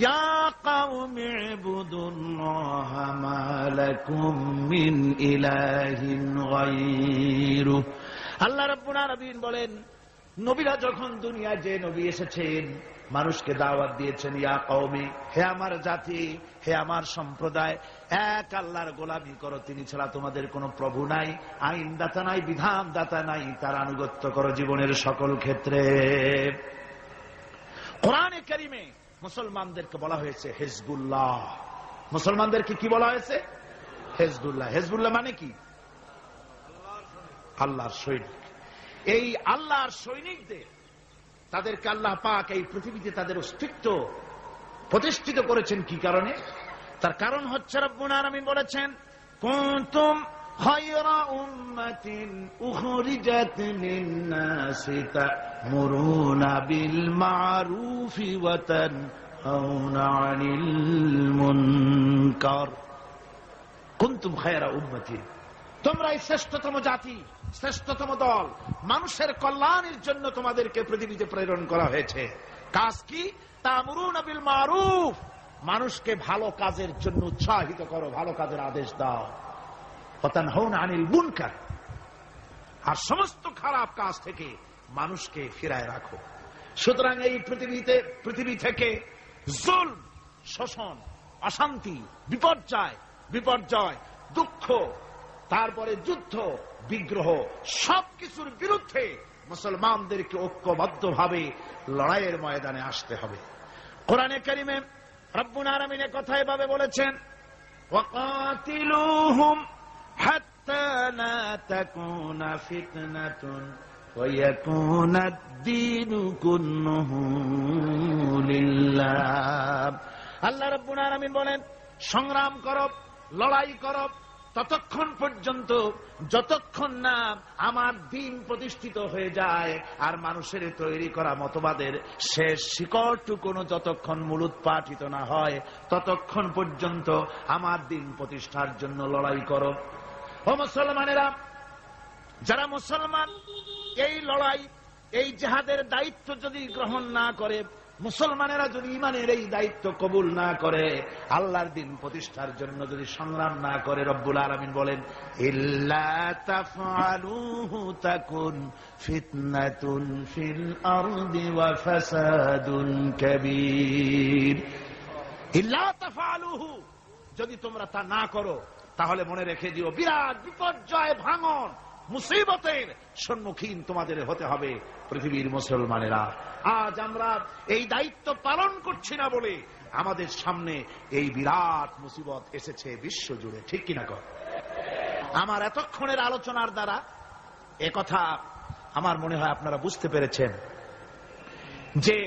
ইয়া কাওমি ইবুদুল্লাহা মা লাকুম মিন ইলাহিন গায়রু। আল্লাহ রাব্বুল আলামিন বলেন, নবীরা যখন দুনিয়ায় যে নবী এসেছেন, মানুষকে দাওয়াত দিয়েছেন, ইয়া কওমি, হে আমার জাতি, হে আমার সম্প্রদায়, এক আল্লাহর গোলামি করো, তিনি ছাড়া তোমাদের কোনো প্রভু নাই, আইনদাতা নাই, বিধানদাতা নাই, তার আনুগত্য করো জীবনের সকল ক্ষেত্রে। কোরআনে কারীমে মুসলমানদেরকে বলা হয়েছে হিজবুল্লাহ, মুসলমানদেরকে কি বলা হয়েছে? হেজবুল্লাহ। হেজবুল্লাহ মানে কি? আল্লাহর সৈনিক। এই আল্লাহর সৈনিকদের, তাদেরকে আল্লাহ পাক এই পৃথিবীতে তাদের অস্তিত্ব প্রতিষ্ঠিত করেছেন কি কারণে? তার কারণ হচ্ছে রব্বুল আলামিন বলেছেন, কুনতুম খায়রা উম্মাতিন উখরিজাত লিন-নাসি তা'মুরুনা বিল মা'রুফি ওয়া তানহাউনা 'আনিল মুনকার। কুনতুম খায়রা উম্মাতিন, তোমরাই শ্রেষ্ঠতম জাতি, শ্রেষ্ঠতম দল। মানুষের কল্যাণের জন্য তোমাদেরকে পৃথিবীতে প্রেরণ করা হয়েছে। কাজ কি? তা'মুরুনা বিল মা'রুফ, মানুষকে ভালো কাজের জন্য উৎসাহিত করো, ভালো কাজের আদেশ দাও। ওয়া তানহাউনা আনিল মুনকার, আর সমস্ত খারাপ কাজ থেকে মানুষকে ফিরায় রাখো। সুতরাং এই পৃথিবী থেকে জুলম, শোষণ, অশান্তি, বিপর্যয়, দুঃখ, তারপরে যুদ্ধ, বিগ্রহ, সবকিছুর বিরুদ্ধে মুসলমানদেরকে ঐক্যবদ্ধভাবে লড়াইয়ের ময়দানে আসতে হবে। কোরআনে কারিমে রব্বুল আলামিন কথা এভাবে বলেছেন, ওয়াকাতিলুহুম হাত্তা লা তাকুনা ফিতনাতুন ওয়া ইয়াকুনাদ দীনু কুল্লুহু লিল্লাহ। আল্লাহ রব্বুল আলামিন বলেন, সংগ্রাম করো, লড়াই করো ততক্ষণ পর্যন্ত যতক্ষণ না আমার দ্বীন প্রতিষ্ঠিত হয়ে যায়, আর মানুষের তৈরি করা মতবাদের শেষ শিকড়টুকুনো যতক্ষণ মূলোৎপাটিত না হয়, ততক্ষণ পর্যন্ত আমার দ্বীন প্রতিষ্ঠার জন্য লড়াই করো। ও মুসলমানেরা, যারা মুসলমান এই লড়াই, এই জিহাদের দায়িত্ব যদি গ্রহণ না করে, মুসলমানেরা যদি ঈমানের এই দায়িত্ব কবুল না করে, আল্লাহর দ্বীন প্রতিষ্ঠার জন্য যদি সংগ্রাম না করে, রব্বুল আলামিন বলেন, ইল্লা তাফআলুহু তাকুন ফিতনাতুন ফিল আরদি ওয়া ফাসাদুন কাবীর। ইল্লা তাফআলুহু, যদি তোমরা তা না করো, তাহলে মনে রেখে দিও বিরাট বিপর্যয়, ভাঙন, মুসিবতের সম্মুখীন তোমাদের হতে হবে পৃথিবীর মুসলমানেরা। আজ আমরা এই দায়িত্ব পালন করছি না বলে আমাদের সামনে এই বিরাট মুসিবত এসেছে বিশ্ব জুড়ে, ঠিক কিনা কর? আমার এতক্ষণের আলোচনার দ্বারা একথা আমার মনে হয় আপনারা বুঝতে পেরেছেন যে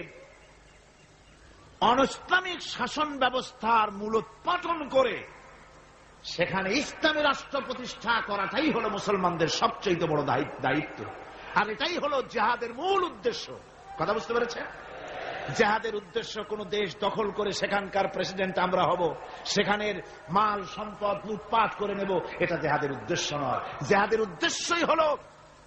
অনৈসলামিক শাসন ব্যবস্থার মূলোৎপাটন করে সেখানে ইসলামী রাষ্ট্র প্রতিষ্ঠা করাটাই হলো মুসলমানদের সবচেয়ে বড় দায়িত্ব। আর এটাই হলো জিহাদের মূল উদ্দেশ্য। কথা বুঝতে পেরেছে? জিহাদের উদ্দেশ্য কোন দেশ দখল করে সেখানকার প্রেসিডেন্ট আমরা হব, সেখানের মাল সম্পদ লুটপাট করে নেব, এটা জিহাদের উদ্দেশ্য নয়। জিহাদের উদ্দেশ্যই হলো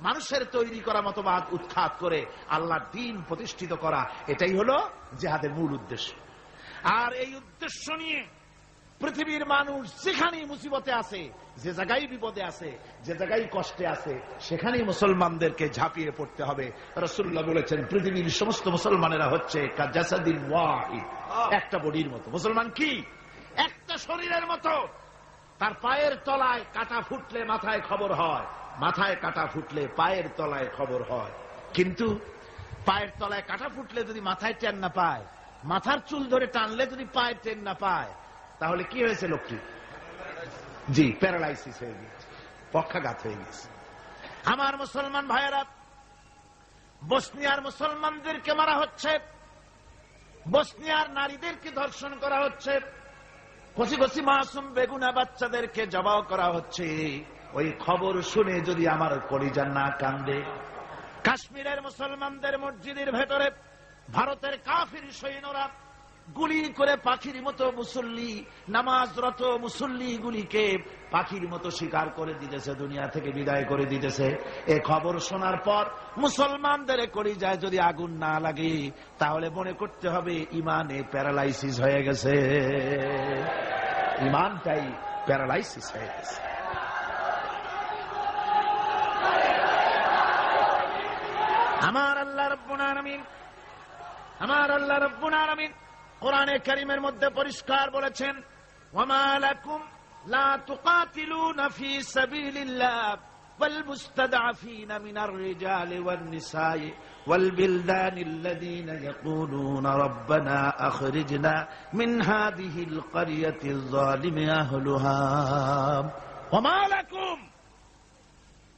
মানুষের তৈরি করা মতবাদ উৎখাত করে আল্লাহর দ্বীন প্রতিষ্ঠিত করা, এটাই হলো জিহাদের মূল উদ্দেশ্য। আর এই উদ্দেশ্য নিয়ে পৃথিবীর মানুষ যেখানেই মুসিবতে আছে, যে জায়গায় বিপদে আছে, যে জায়গায় কষ্টে আছে, সেখানেই মুসলমানদেরকে ঝাঁপিয়ে পড়তে হবে। রাসূলুল্লাহ বলেছেন, পৃথিবীর সমস্ত মুসলমানেরা হচ্ছে কাজাসাদিন ওয়াহিদ, একটা বডির মতো। মুসলমান কি? একটা শরীরের মতো। তার পায়ের তলায় কাটা ফুটলে মাথায় খবর হয়, মাথায় কাটা ফুটলে পায়ের তলায় খবর হয়। কিন্তু পায়ের তলায় কাটা ফুটলে যদি মাথায় টেন না পায়, মাথার চুল ধরে টানলে যদি পায়ের টেন না পায়, তাহলে কি হয়েছে লোকটি? জি, প্যারালাইসিস হয়ে গেছে, পক্ষাঘাত হয়ে গেছে। আমার মুসলমান ভাইয়েরা, বসনিয়ার মুসলমানদেরকে মারা হচ্ছে, বসনিয়ার নারীদেরকে ধর্ষণ করা হচ্ছে, কচি কচি মাসুম বেগুনা বাচ্চাদেরকে জবাই করা হচ্ছে। ওই খবর শুনে যদি আমার কলিজা না কান্দে, কাশ্মীরের মুসলমানদের মসজিদের ভেতরে ভারতের কাফির সৈন্যরা গুলি করে পাখির মতো মুসল্লি, নামাজরত মুসল্লি গুলিকে পাখির মতো শিকার করে দিতেছে, দুনিয়া থেকে বিদায় করে দিতেছে। এ খবর শোনার পর মুসলমানদের কলিজায় যদি আগুন না লাগে, তাহলে মনে করতে হবে ইমানে প্যারালাইসিস হয়ে গেছে, ইমানটাই প্যারালাইসিস হয়ে গেছে। আমার আল্লাহ রাব্বুল আলামিন কোরআনে কারীমের মধ্যে পরিষ্কার বলেছেন, ওয়ামা লাকুম লা তুকাতিলুনা ফি সাবিলিল্লাহ والمستضعفين من الرجال والنساء والبلدان الذين يقولون ربنا أخرجنا من هذه القرية الظالم أهلها وما لكم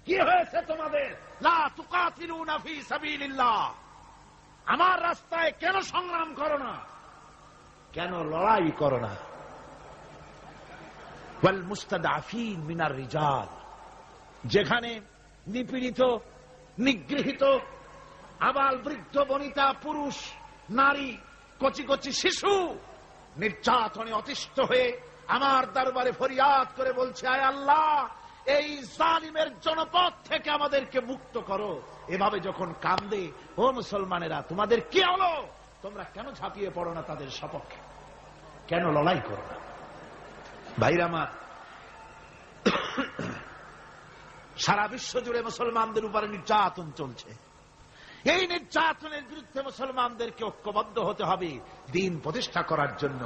কি হয়েছে তোমাদের লা তুকাতিলুনা ফি সাবিলিল্লাহ আমার রাস্তায় কেন সংগ্রাম করো না, কেন লড়াই করো না। ওয়াল মুস্তাদাফিন মিনার রিজাল, যেখানে নিপীড়িত নিগৃহীত আবাল বৃদ্ধ বনিতা পুরুষ নারী কচি কচি শিশু নির্যাতনে অতিষ্ঠ হয়ে আমার দরবারে ফরিয়াদ করে বলছে, আয় আল্লাহ এই জালিমের জনপদ থেকে আমাদেরকে মুক্ত করো। এভাবে যখন কান্দে, ও মুসলমানেরা তোমাদের কি হলো, তোমরা কেন ঝাঁপিয়ে পড়ো না তাদের সপক্ষে, কেন লড়াই করো না? ভাইরা আমার, সারা বিশ্ব জুড়ে মুসলমানদের উপরে নির্যাতন চলছে। এই নির্যাতনের বিরুদ্ধে মুসলমানদেরকে ঐক্যবদ্ধ হতে হবে দ্বীন প্রতিষ্ঠা করার জন্য।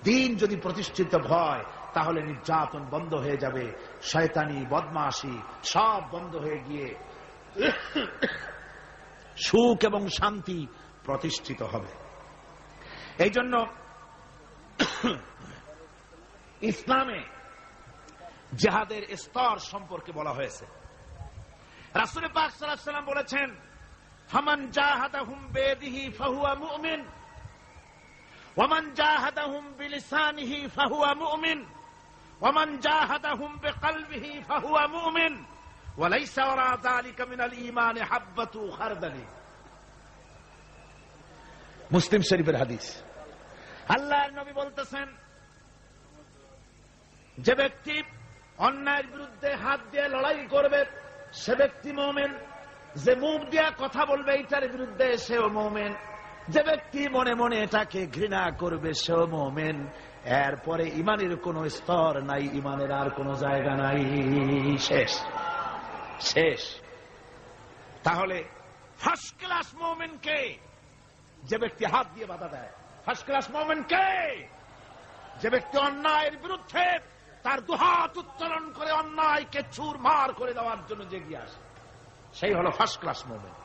দ্বীন যদি প্রতিষ্ঠিত হয় তাহলে নির্যাতন বন্ধ হয়ে যাবে, শয়তানি বদমাশি সব বন্ধ হয়ে গিয়ে সুখ এবং শান্তি প্রতিষ্ঠিত হবে। এই জন্য ইসলামে জিহাদের স্তর সম্পর্কে বলা হয়েছে। রাসূল পাক সাল্লাল্লাহু আলাইহি ওয়াসাল্লাম বলেছেন, ফামান জাহাদাহুম বিয়াদিহি ফাহুয়া মুমিন ওয়ামান জাহাদাহুম বিলিসানিহি ফাহুয়া মুমিন ওয়ামান জাহাদাহুম বিকলবিহি ফাহুয়া মুমিন ওয়া লাইসা ওয়ারা যালিকা মিনাল ঈমানি হাববাতু খারদালি। মুসলিম শরীফের হাদিস। আল্লাহর নবী বলতেছেন, যে ব্যক্তি অন্যায়ের বিরুদ্ধে হাত দিয়ে লড়াই করবে সে ব্যক্তি মুমিন, যে মুখ দিয়ে কথা বলবে এটার বিরুদ্ধে সেও মুমিন, যে ব্যক্তি মনে মনে এটাকে ঘৃণা করবে সেও মুমিন। এরপরে ইমানের কোন স্তর নাই, ইমানের আর কোন জায়গা নাই, শেষ শেষ। তাহলে ফার্স্ট ক্লাস মুমিন কে? যে ব্যক্তি হাত দিয়ে বাধা দেয়। ফার্স্ট ক্লাস মুমিন কে? যে ব্যক্তি অন্যায়ের বিরুদ্ধে তার দুহাত উত্তোলন করে অন্যায়কে চুরমার করে দেওয়ার জন্য জেগে আসে, সেই হলো ফার্স্ট ক্লাস মুমিন।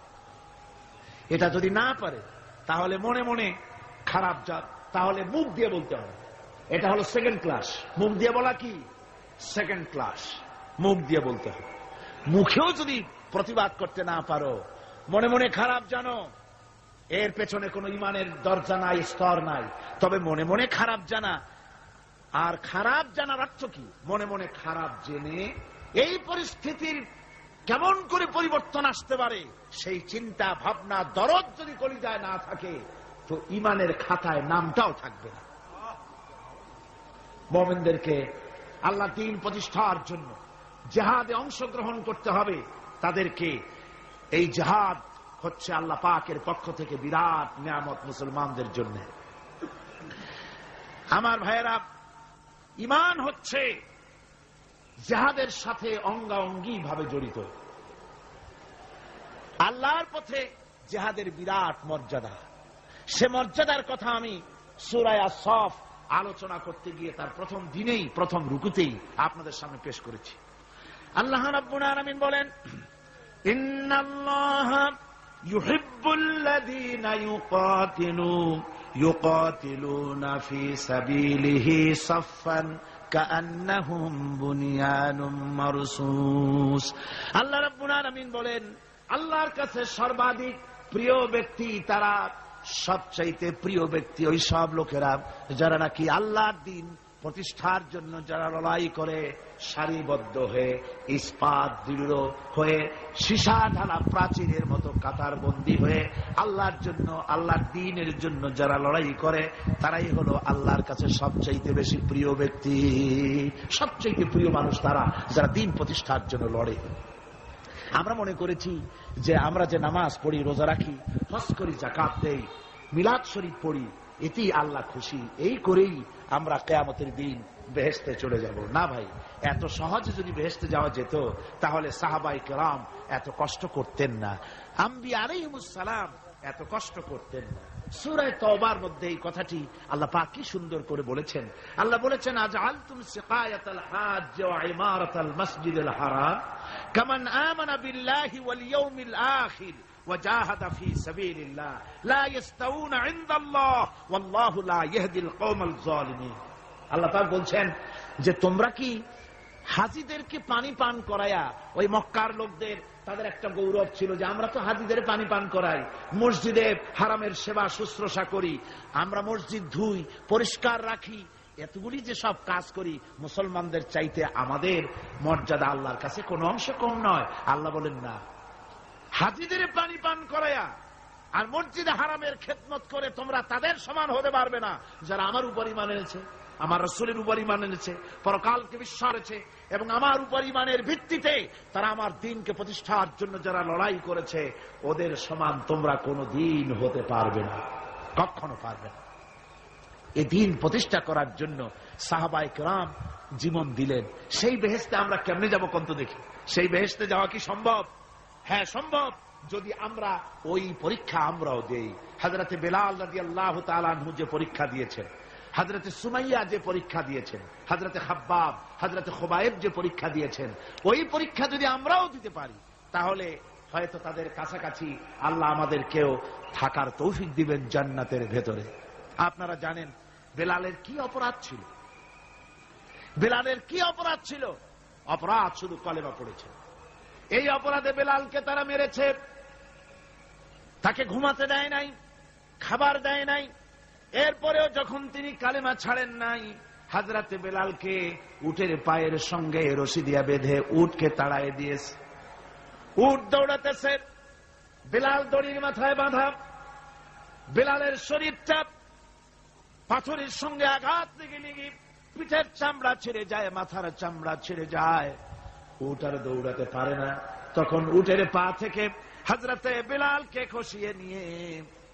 এটা যদি না পারে তাহলে মনে মনে খারাপ জাত, তাহলে মুখ দিয়ে বলতে হবে। এটা হলো সেকেন্ড ক্লাস। মুখ দিয়ে বলা কি? Second class. মুখ দিয়ে বলতে হবে। মুখেও যদি প্রতিবাদ করতে না পারো, মনে মনে খারাপ জানো, এর পেছনে কোনো ইমানের দরজা নাই, স্তর নাই। তবে মনে মনে খারাপ জানা, আর খারাপ জানার অর্থ কি? মনে মনে খারাপ জেনে এই পরিস্থিতির কেমন করে পরিবর্তন আসতে পারে সেই চিন্তা ভাবনা দরদ যদি কলিজায় না থাকে তো ইমানের খাতায় নামটাও থাকবে না। মুমিনদেরকে আল্লাহ দ্বীন প্রতিষ্ঠার জন্য জিহাদে অংশগ্রহণ করতে হবে। তাদেরকে এই জিহাদ হচ্ছে আল্লাহ পাকের পক্ষ থেকে বিরাট নিয়ামত মুসলমানদের জন্য। আমার ভাইয়েরা, ঈমান হচ্ছে জিহাদের সাথে অঙ্গাঅঙ্গি ভাবে জড়িত। আল্লাহর পথে জিহাদের বিরাট মর্যাদা। সে মর্যাদার কথা আমি সূরা আস-সাফ আলোচনা করতে গিয়ে তার প্রথম দিনেই, প্রথম রুকুতেই আপনাদের সামনে পেশ করেছি। আল্লাহ রাব্বুল আলামিন বলেন, ইন্নাল্লাহা ইউহিব্বুল্লাযীনা ইউকাতিলুনা ফী সাবিলিহি সাফফান কাআন্নাহুম বুনিয়ানুম মারসুস। আল্লাহ রাব্বুল আলামিন বলেন, আল্লাহর কাছে সর্বাধিক প্রিয় ব্যক্তি তারা, সবচাইতে প্রিয় ব্যক্তি ওই সব লোকেরা যারা নাকি আল্লাহর দ্বীন প্রতিষ্ঠার জন্য যারা লড়াই করে সারিবদ্ধ হয়ে, ইস্পাত দৃঢ় হয়ে, সীসা ঢালা প্রাচীরের মতো কাতারবন্দী হয়ে আল্লাহর জন্য, আল্লাহর দ্বীনের জন্য যারা লড়াই করে তারাই হলো আল্লাহর কাছে সবচাইতে বেশি প্রিয় ব্যক্তি। সবচাইতে প্রিয় মানুষ তারা যারা দ্বীন প্রতিষ্ঠার জন্য লড়ে। আমরা মনে করেছি যে আমরা যে নামাজ পড়ি, রোজা রাখি, হজ করি, যাকাত দেই, মিলাদ শরীফ পড়ি, এতেই আল্লাহ খুশি, এই করেই আমরা কিয়ামতের দিন বেহেশতে চলে যাব। না ভাই, এত সহজে যদি বেহেশতে যাওয়া যেত তাহলে সাহাবায়ে কেরাম এত কষ্ট করতেন না। আম্বিয়া আলাইহিমুস সালাম এত কষ্ট করতেন না। সূরা তওবার মধ্যে এই কথাটি আল্লাহ পাক কি সুন্দর করে বলেছেন। আল্লাহ বলেছেন, আজআলতুম সিকায়াতাল হাজ্জ ওয়া ইমারাতাল মাসজিদিল হারাম কামান আমানা বিল্লাহি ওয়াল ইয়াউমিল আখির ওয়া জাহাদা ফি সাবিলিল্লাহ লা ইস্তাউনা ইনদাল্লাহ ওয়াল্লাহু লা ইয়াহদিল কওমাল যালিমিন। আল্লাহ পাক বলছেন যে তোমরা কি হাজীদেরকে পানি পান করায়া, ওই মক্কার লোকদের তাদের একটা গৌরব ছিল যে আমরা তো হাজীদের পানি পান করাই, মসজিদে হারামের সেবা শুশ্রূষা করি, আমরা মসজিদ ধুই, পরিষ্কার রাখি, এতগুলি যে সব কাজ করি, মুসলমানদের চাইতে আমাদের মর্যাদা আল্লাহর কাছে কোনো অংশ কম নয়। আল্লাহ বলেন না, হাজীদের পানি পান করায়া আর মসজিদে হারামের খেদমত করে তোমরা তাদের সমান হতে পারবে না যারা আমার উপর ঈমান এনেছে, আমার রাসূলের উপর ঈমান এনেছে, পরকালকে বিশ্বাস করেছে এবং আমার উপর ঈমানের ভিত্তিতে তারা আমার দ্বীনকে প্রতিষ্ঠার জন্য যারা লড়াই করেছে, ওদের সমান তোমরা কোনোদিন হতে পারবে না, কখনো পারবে না। এই দ্বীন প্রতিষ্ঠা করার জন্য সাহাবায়ে কেরাম জীবন দিলেন। সেই বেহেশতে আমরা কেমনে যাব কোন তো দেখি? সেই বেহেশতে যাওয়া কি সম্ভব? হ্যাঁ সম্ভব, যদি আমরা ওই পরীক্ষা আমরাও দেই। হযরতে বেলাল রাদিয়াল্লাহু তাআলা আনহু যে পরীক্ষা দিয়েছেন, হযরতে সুমাইয়া যে পরীক্ষা দিয়েছেন, হযরতে খাব্বাব, হযরতে খুবাইব যে পরীক্ষা দিয়েছেন, ওই পরীক্ষা যদি আমরাও দিতে পারি তাহলে হয়তো তাদের কাছাকাছি আল্লাহ আমাদেরকেও থাকার তৌফিক দিবেন জান্নাতের ভেতরে। আপনারা জানেন বেলালের কি অপরাধ ছিল? বেলালের কি অপরাধ ছিল? অপরাধ শুধু কলেমা পড়েছে। এই অপরাধে বেলালকে তারা মেরেছে, তাকে ঘুমাতে দেয় নাই, খাবার দেয় নাই। এরপরেও যখন তিনি কালেমা ছাড়েন নাই, হযরতে বেলালকে উটের পায়ের সঙ্গে রশি দিয়া বেঁধে উটকে তাড়ায় দিয়েছে। উট দৌড়াতেছে, বেলাল দড়ির মাথায় বাঁধা। বেলালের শরীরটা পাথরের সঙ্গে আঘাত লেগে লেগে পিঠের চামড়া ছিঁড়ে যায়, মাথার চামড়া ছিঁড়ে যায়। উট আর দৌড়াতে পারে না। তখন উটের পা থেকে হযরতে বেলালকে খসিয়ে নিয়ে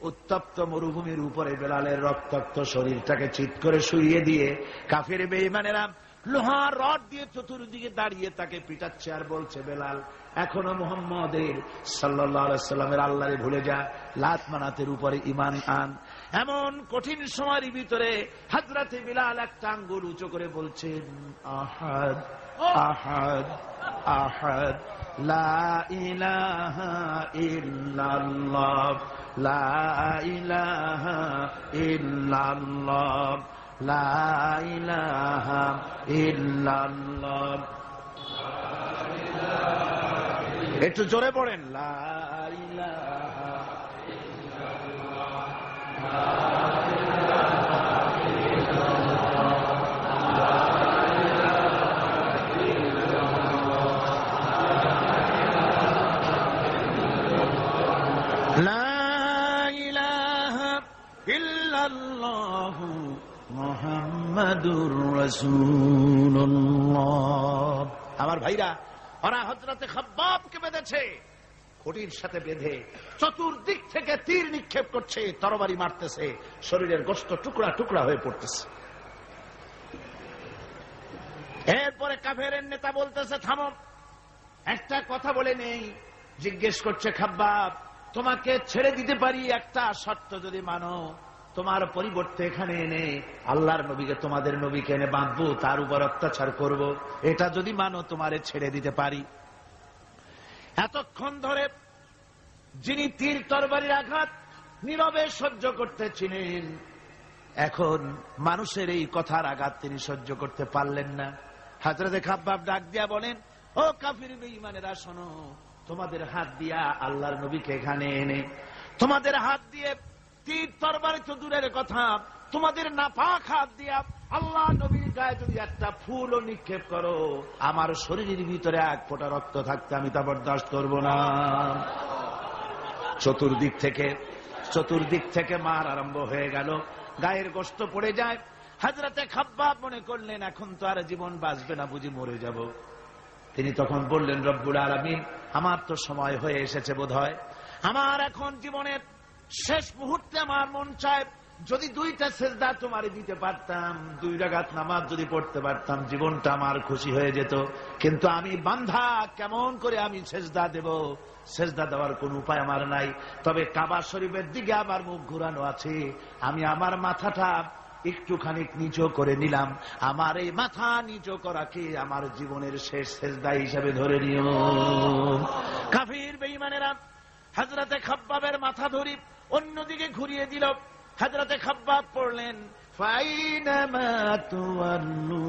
উত্তপ্ত মরুভূমির উপরে বেলালের রক্তাক্ত শরীরটাকে চিৎ করে শুইয়ে দিয়ে কাফের বেঈমানেরা লোহার রড দিয়ে চতুর্দিকে দাঁড়িয়ে তাকে পিটাচ্ছে আর বলছে, বেলাল এখনো মুহাম্মদের সাল্লাল্লাহু আলাইহি সাল্লামের আল্লাহরে ভুলে যা, লাত মানাতের উপরে ঈমান আন। এমন কঠিন সময়ের ভিতরে হযরতে বেলাল একটা আঙ্গুল উঁচু করে বলছেন, আহাদ আহাদ আহাদ লা ইলাহা ইল্লাল্লাহ লা ইলাহা ইল্লাল্লাহ লা ইলাহা ইল্লাল্লাহ। একটু জোরে পড়েন, লা ইলাহা ইল্লাল্লাহ লা ইলাহা ইল্লাল্লাহ মুহাম্মাদুর রাসূলুল্লাহ। আমার ভাইরা, ওরা হযরতে খাব্বাবকে বেঁধেছে, খুঁটির সাথে বেঁধে চতুর্দিক থেকে তীর নিক্ষেপ করছে, তরবারি মারতেছে, শরীরের গোশত টুকরা টুকরা হয়ে পড়তেছে। এরপরে কাফেরের নেতা বলতেছে, থামো, একটা কথা বলে নেই। জিজ্ঞেস করছে, খাব্বাব তোমাকে ছেড়ে দিতে পারি একটা শর্ত যদি মানো, তোমার পরিবর্তে এখানে এনে আল্লাহর নবীকে, তোমাদের নবীকে এনে বাঁধবো, তার উপর অত্যাচার করব, এটা যদি মানো তোমারে ছেড়ে দিতে পারি। এতক্ষণ ধরে যিনি তীর তরবারির আঘাত নীরবে সহ্য করতেছিলেন, এখন মানুষের এই কথার আঘাত তিনি সহ্য করতে পারলেন না। হযরতে খাব্বাব ডাক দিয়া বলেন, ও কাফির বেঈমানেরা শোনো, তোমাদের হাত দিয়া আল্লাহর নবীকে এখানে এনে, তোমাদের হাত দিয়ে তীর তরবারি তো দূরের কথা, তোমাদের নাপাক হাত দিয়া আল্লাহ নবীর গায়ে যদি একটা ফুলও নিক্ষেপ করো, আমার শরীরের ভিতরে এক ফোঁটা রক্ত থাকতে আমি তা বরদাস্ত করব না। চতুর্দিক থেকে মার আরম্ভ হয়ে গেল, গায়ের গোশত পড়ে যায়। হযরতে খাব্বাব মনে করলেন এখন তো আর জীবন বাঁচবে না, বুঝি মরে যাব। তিনি তখন বললেন, রব্বুল আলামিন, আমার তো সময় হয়ে এসেছে বোধহয়, আমার এখন জীবনের শেষ মুহূর্তে আমার মন চায় যদি 2টা সেজদা তোমারে দিতে পারতাম, 2 রাকাত নামাজ যদি পড়তে পারতাম, জীবনটা আমার খুশি হয়ে যেত। কিন্তু আমি বান্ধা, কেমন করে আমি সেজদা দেব? সেজদা দেওয়ার কোন উপায় আমার নাই। তবে কাবা শরীফের দিকে আমার মুখ ঘুরানো আছে, আমি আমার মাথাটা একটুখানি নিচু করে নিলাম। আমার এই মাথা নিচু করাকে আমার জীবনের শেষ সেজদা হিসেবে ধরে নিও। কাফির বেঈমানেরা হযরতে খাব্বাবের মাথা ধরি অন্যদিকে ঘুরিয়ে দিল। হযরতে খাব্বাব পড়লেন, ফাইনামা তুওয়াল্লু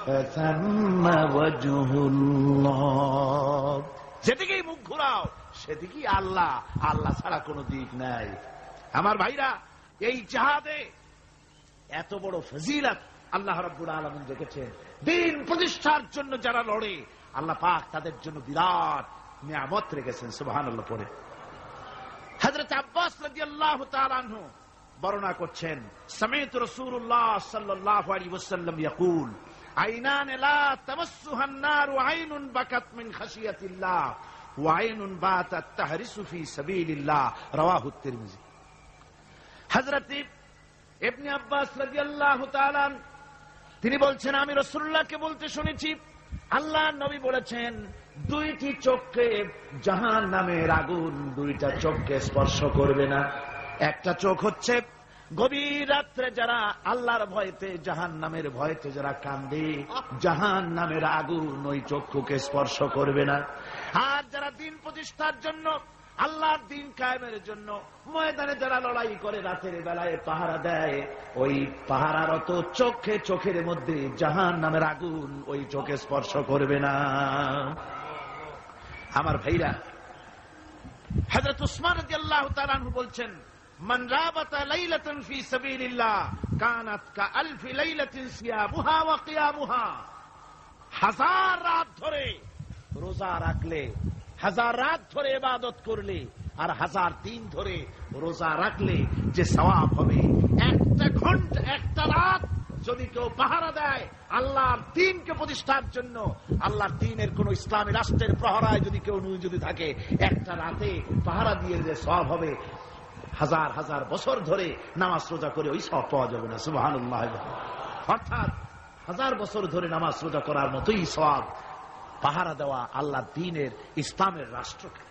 ফাসাম্মা ওয়াজহুল্লাহ। যেদিকেই মুখ ঘুরাও সেদিকেই আল্লাহ, আল্লাহ ছাড়া কোনো দিক নাই। আমার ভাইরা, এই জিহাদে এত বড় ফজিলত আল্লাহ রাব্বুল আলামিন রেখেছেন। দ্বীন প্রতিষ্ঠার জন্য যারা লড়ে, আল্লাহ পাক তাদের জন্য বিরাট নিয়ামত রেখেছেন। সুবহানাল্লাহ পড়ে হযরত আব্বাস রাদিয়াল্লাহু তাআলা আনহু বর্ণনা করছেন, সামি'তু রাসূলুল্লাহ সাল্লাল্লাহু আলাইহি ওয়াসাল্লাম ইয়াকুল, আইনান লা তামাসসুহান নার ওয়া আইনুন বাকাত মিন খাশিয়াতিল্লাহ ওয়া আইনুন বাতাত তাহরিসু ফি সাবিলিল্লাহ। রাওয়াহু তিরমিজি। হযরত ইবনে আব্বাস রাদিয়াল্লাহু তাআলা তিনি বলছেন, আমি রাসূলুল্লাহকে বলতে শুনেছি, আল্লাহর নবী বলেছেন, 2টি চোখকে জাহান্নামের আগুন 2টা চোখকে স্পর্শ করবে না। একটা চোখ হচ্ছে গভীর রাত্রে যারা আল্লাহর ভয়তে, জাহান্নামের ভয়তে যারা কান্দে, জাহান্নামের আগুন ওই চক্ষুকে স্পর্শ করবে না। আর যারা দ্বীন প্রতিষ্ঠার জন্য, আল্লাহর দ্বীন কায়েমের জন্য ময়দানে যারা লড়াই করে, রাতের বেলায় পাহারা দেয়, ওই পাহারারত চোখের মধ্যে জাহান্নামের আগুন ওই চোখে স্পর্শ করবে না। আমার ভাইরা, হযরত উসমান রাদিয়াল্লাহু তাআলা আনহু বলছেন, মান রাবাতা লাইলাতান ফি সাবিলিল্লাহ কানাত কাআলফি লাইলাতিন সিয়ামুহা ওয়া কিয়ামুহা। 1000 রাত ধরে রোজা রাখলে, 1000 রাত ধরে ইবাদত করলে, আর 1000 দিন ধরে রোজা রাখলে যে সওয়াব হবে, একটা ঘন্টা, একটা রাত যদি কেউ পাহারা দেয় আল্লাহর দ্বীনকে প্রতিষ্ঠার জন্য, আল্লাহর দ্বীনের কোন ইসলামী রাষ্ট্রের প্রহরায় যদি কেউ যদি থাকে, একটা রাতে পাহারা দিয়ে যে সওয়াব হবে, 1000 বছর ধরে নামাজ রোজা করে ওই সওয়াব পাওয়া যাবে না। সুবহানাল্লাহ। অর্থাৎ 1000 বছর ধরে নামাজ রোজা করার মতোই সওয়াব পাহারা দেওয়া আল্লাহর দ্বীনের, ইসলামের রাষ্ট্রকে।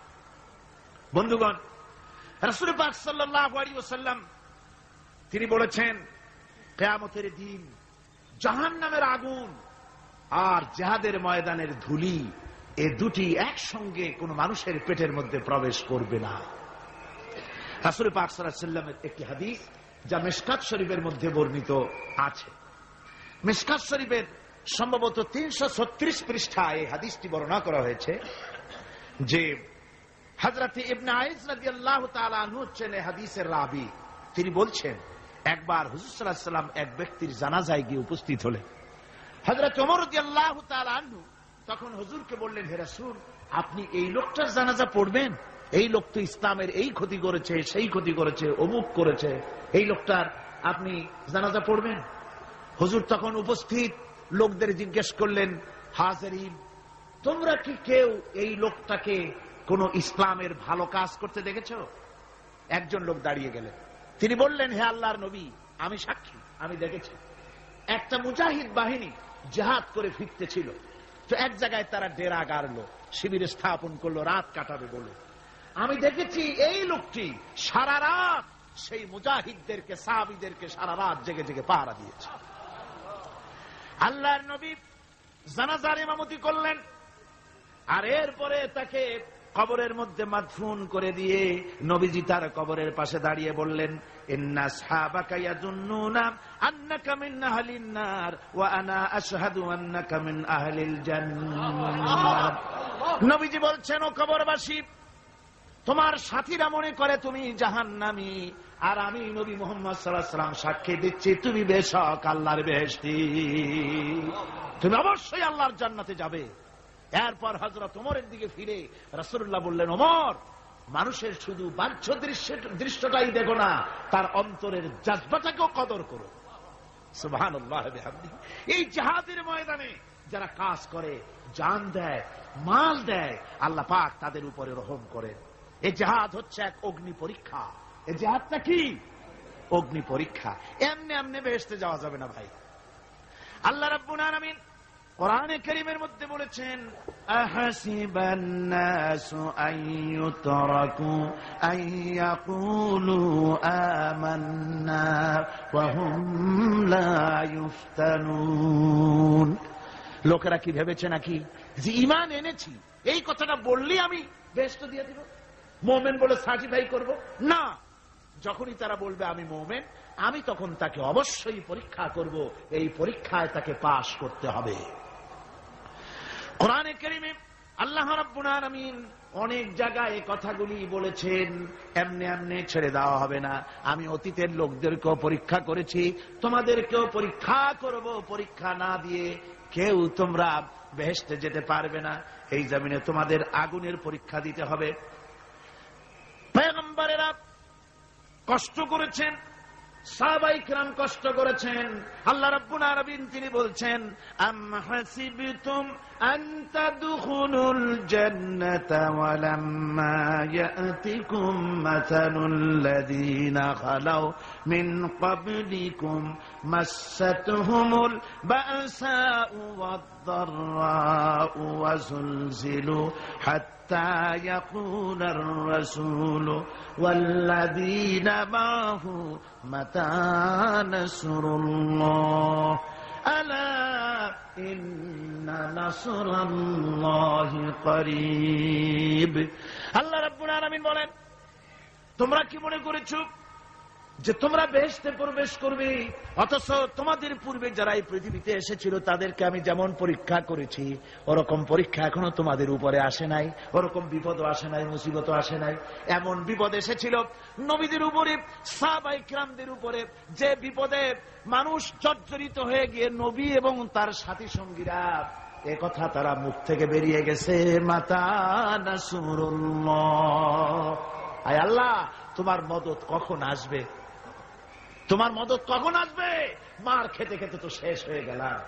বন্ধুগণ, রাসূল পাক সাল্লাল্লাহু আলাইহি ওয়াসাল্লাম তিনি বলেছেন, কিয়ামতের দিন জাহান্নামের আগুন আর জিহাদের ময়দানের ধুলি, এই দুটি একসঙ্গে কোন মানুষের পেটের মধ্যে প্রবেশ করবে না। রাসূল পাক সাল্লাল্লাহু আলাইহি ওয়াসাল্লামের একটি হাদিস যা মিশকাত শরীফের মধ্যে বর্ণিত আছে। মিশকাত শরীফের সম্ভবত 336 পৃষ্ঠায় এই হাদিসটি বর্ণনা করা হয়েছে যে হযরত ইবনে আইস রাদিয়াল্লাহু তাআলা আনহু হচ্ছেন এই হাদিসের রাবী। তিনি বলছেন, একবার হুজুর সাল্লাল্লাহু আলাইহি ওয়াসাল্লাম এক ব্যক্তির জানাজায় গিয়ে উপস্থিত হলেন। হযরত ওমর রাদিয়াল্লাহু তাআলা আনহু তখন হুজুরকে বললেন, হে রাসূল, আপনি এই লোকটার জানাজা পড়বেন? এই লোক তো ইসলামের এই ক্ষতি করেছে, সেই ক্ষতি করেছে, অমুক করেছে, এই লোকটার আপনি জানাজা পড়বেন? হুজুর তখন উপস্থিত লোকদের জিজ্ঞেস করলেন, হাজিরিন, তোমরা কি কেউ এই লোকটাকে কোন ইসলামের ভালো কাজ করতে দেখেছো? একজন লোক দাঁড়িয়ে গেলেন, তিনি বললেন, হে আল্লাহর নবী, আমি সাক্ষী, আমি দেখেছি। একটা মুজাহিদ বাহিনী জিহাদ করে ফিরতে ছিল, তো এক জায়গায় তারা ডেরা গাড়লো, শিবির স্থাপন করলো, রাত কাটাবে বলে। আমি দেখেছি এই লোকটি সারা রাত সেই মুজাহিদদেরকে, সাহাবীদেরকে সারা রাত জেগে জেগে পাহারা দিয়েছে। আল্লাহর নবী জানাজার ইমামতি করলেন, আর এরপরে তাকে কবরের মধ্যে মাদফুন করে দিয়ে নবীজি তার কবরের পাশে দাঁড়িয়ে বললেন, ইন্না আসহাবাকা ইয়াজুন্নুনা আন্নাকা মিন আহলিন নার ওয়া আনা আশহাদু আন্নাকা মিন আহলিল জান্নাহ। নবীজি বলছেন, ও কবরবাসী, তোমার সাথীরা মনে করে তুমি জাহান্নামী, আর আমি নবী মুহাম্মদ সাল্লাল্লাহু আলাইহি ওয়াসাল্লাম সাক্ষী দিচ্ছি তুমি বেশক আল্লাহর বেহেশতি, তুমি অবশ্যই আল্লাহর জান্নাতে যাবে। এরপর হযরত ওমরের দিকে ফিরে রাসূলুল্লাহ বললেন, ওমর, মানুষের শুধু বাহ্য দৃশ্যটাই দেখো না, তার অন্তরের জজবাটাকেও কদর করো। সুবহানাল্লাহ বিহামদিহি। এই জিহাদের ময়দানে যারা কাজ করে, জান দেয়, মাল দেয়, আল্লাহ পাক তাদের উপরে রহম করেন। এই জিহাদ হচ্ছে এক অগ্নি পরীক্ষা। এই জিহাদটা কি? অগ্নি পরীক্ষা। এমনি এমনি বেহেশতে যাওয়া যাবে না ভাই। আল্লাহ রাব্বুল আলামিন কোরআনে কারীমের মধ্যে বলেছেন, আহাসিবান নাসু আইয়ুতরাকু আইয়াকুলু আমান্না ওয়া হুম লা ইফতানুন। লোকেরা কি ভেবেছে নাকি যে ঈমান এনেছি এই কথাটা বললেই আমি বেহেশত দিয়ে দিব, মুমিন বলে সার্টিফাই করব? না, যখনই তারা বলবে আমি মুমিন, আমি তখন তাকে অবশ্যই পরীক্ষা করব, এই পরীক্ষায় তাকে পাশ করতে হবে। কোরআনে কারীমে আল্লাহ রাব্বুল আলামিন অনেক জায়গায় এই কথাগুলি বলেছেন। এমনি এমনি ছেড়ে দেওয়া হবে না। আমি অতীতের লোকদেরকেও পরীক্ষা করেছি, তোমাদেরকেও পরীক্ষা করব। পরীক্ষা না দিয়ে কেউ তোমরা বেহেশতে যেতে পারবে না। এই জমিনে তোমাদের আগুনের পরীক্ষা দিতে হবে। পয়গম্বরেরা কষ্ট করেছেন, সাহাবায়ে কিরাম কষ্ট করেছেন। আল্লাহ রাব্বুল আলামিন তিনি বলছেন, আম হাসিবতুম আন তাদখুলুল জান্নাতা ওয়া লাম্মা ইয়াতিকুম মাসালুল লাযীনা খালাউ মিন ক্বাবলিকুম মাসাতহুমুল বাসাউ ওয়াদ-দাররাউ ওয়া যুলজিলু হাত্তা ইয়াকুলার রাসূলু ওয়াল্লাযীনা মা'হু মাতা নাসরুল্লাহ আলা ইন্না নাসরাল্লাহি করিব। আল্লাহ রাব্বুল আলামিন বলেন, তোমরা কি মনে করেছো যে তোমরা বেহেশতে প্রবেশ করবে, অথচ তোমাদের পূর্বে যারা এই পৃথিবীতে এসেছিল তাদেরকে আমি যেমন পরীক্ষা করেছি ওরকম পরীক্ষা এখনো তোমাদের উপরে আসে নাই, ওরকম বিপদও আসে নাই, মুসিবতও আসে নাই। এমন বিপদ এসেছিল নবীদের উপরে, সাহাবায়ে কিরামদের উপরে, যে বিপদে মানুষ জর্জরিত হয়ে গিয়ে নবী এবং তার সাথী সঙ্গীরা একথা তারা মুখ থেকে বেরিয়ে গেছে, মাতা নাসরুল্লাহ, আয় আল্লাহ তোমার মদত কখন আসবে, তোমার মদত কখন আসবে? মার খেতে খেতে তো শেষ হয়ে গেলাম।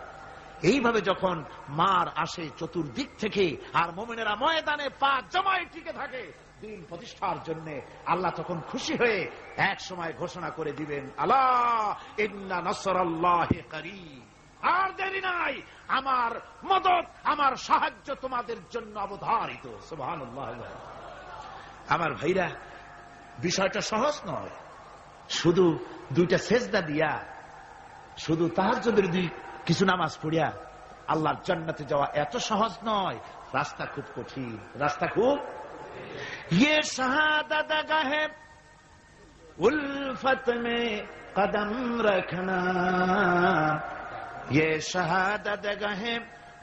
এইভাবে যখন মার আসে চতুর্দিক থেকে আর মুমিনেরা ময়দানে পা জমায় টিকে থাকে দিন প্রতিষ্ঠার জন্য, আল্লাহ তখন খুশি হয়ে এক সময় ঘোষণা করে দিবেন, আলা ইন্না নাসরাল্লাহি করিব, আর দেরি নাই, আমার মদত আমার সাহায্য তোমাদের জন্য অবধারিত। সুবহানাল্লাহ। আমার ভাইরা, বিষয়টা সহজ নয়। শুধু দুইটা সেজদা দিয়া, শুধু তাহাজ্জুদের কিছু নামাজ পড়িয়া আল্লাহর জান্নাতে যাওয়া এত সহজ নয়। রাস্তা খুব কঠিন, রাস্তা খুব। ये शहादत गाहे उल्फत में कदम रखना, ये शहादत गाहे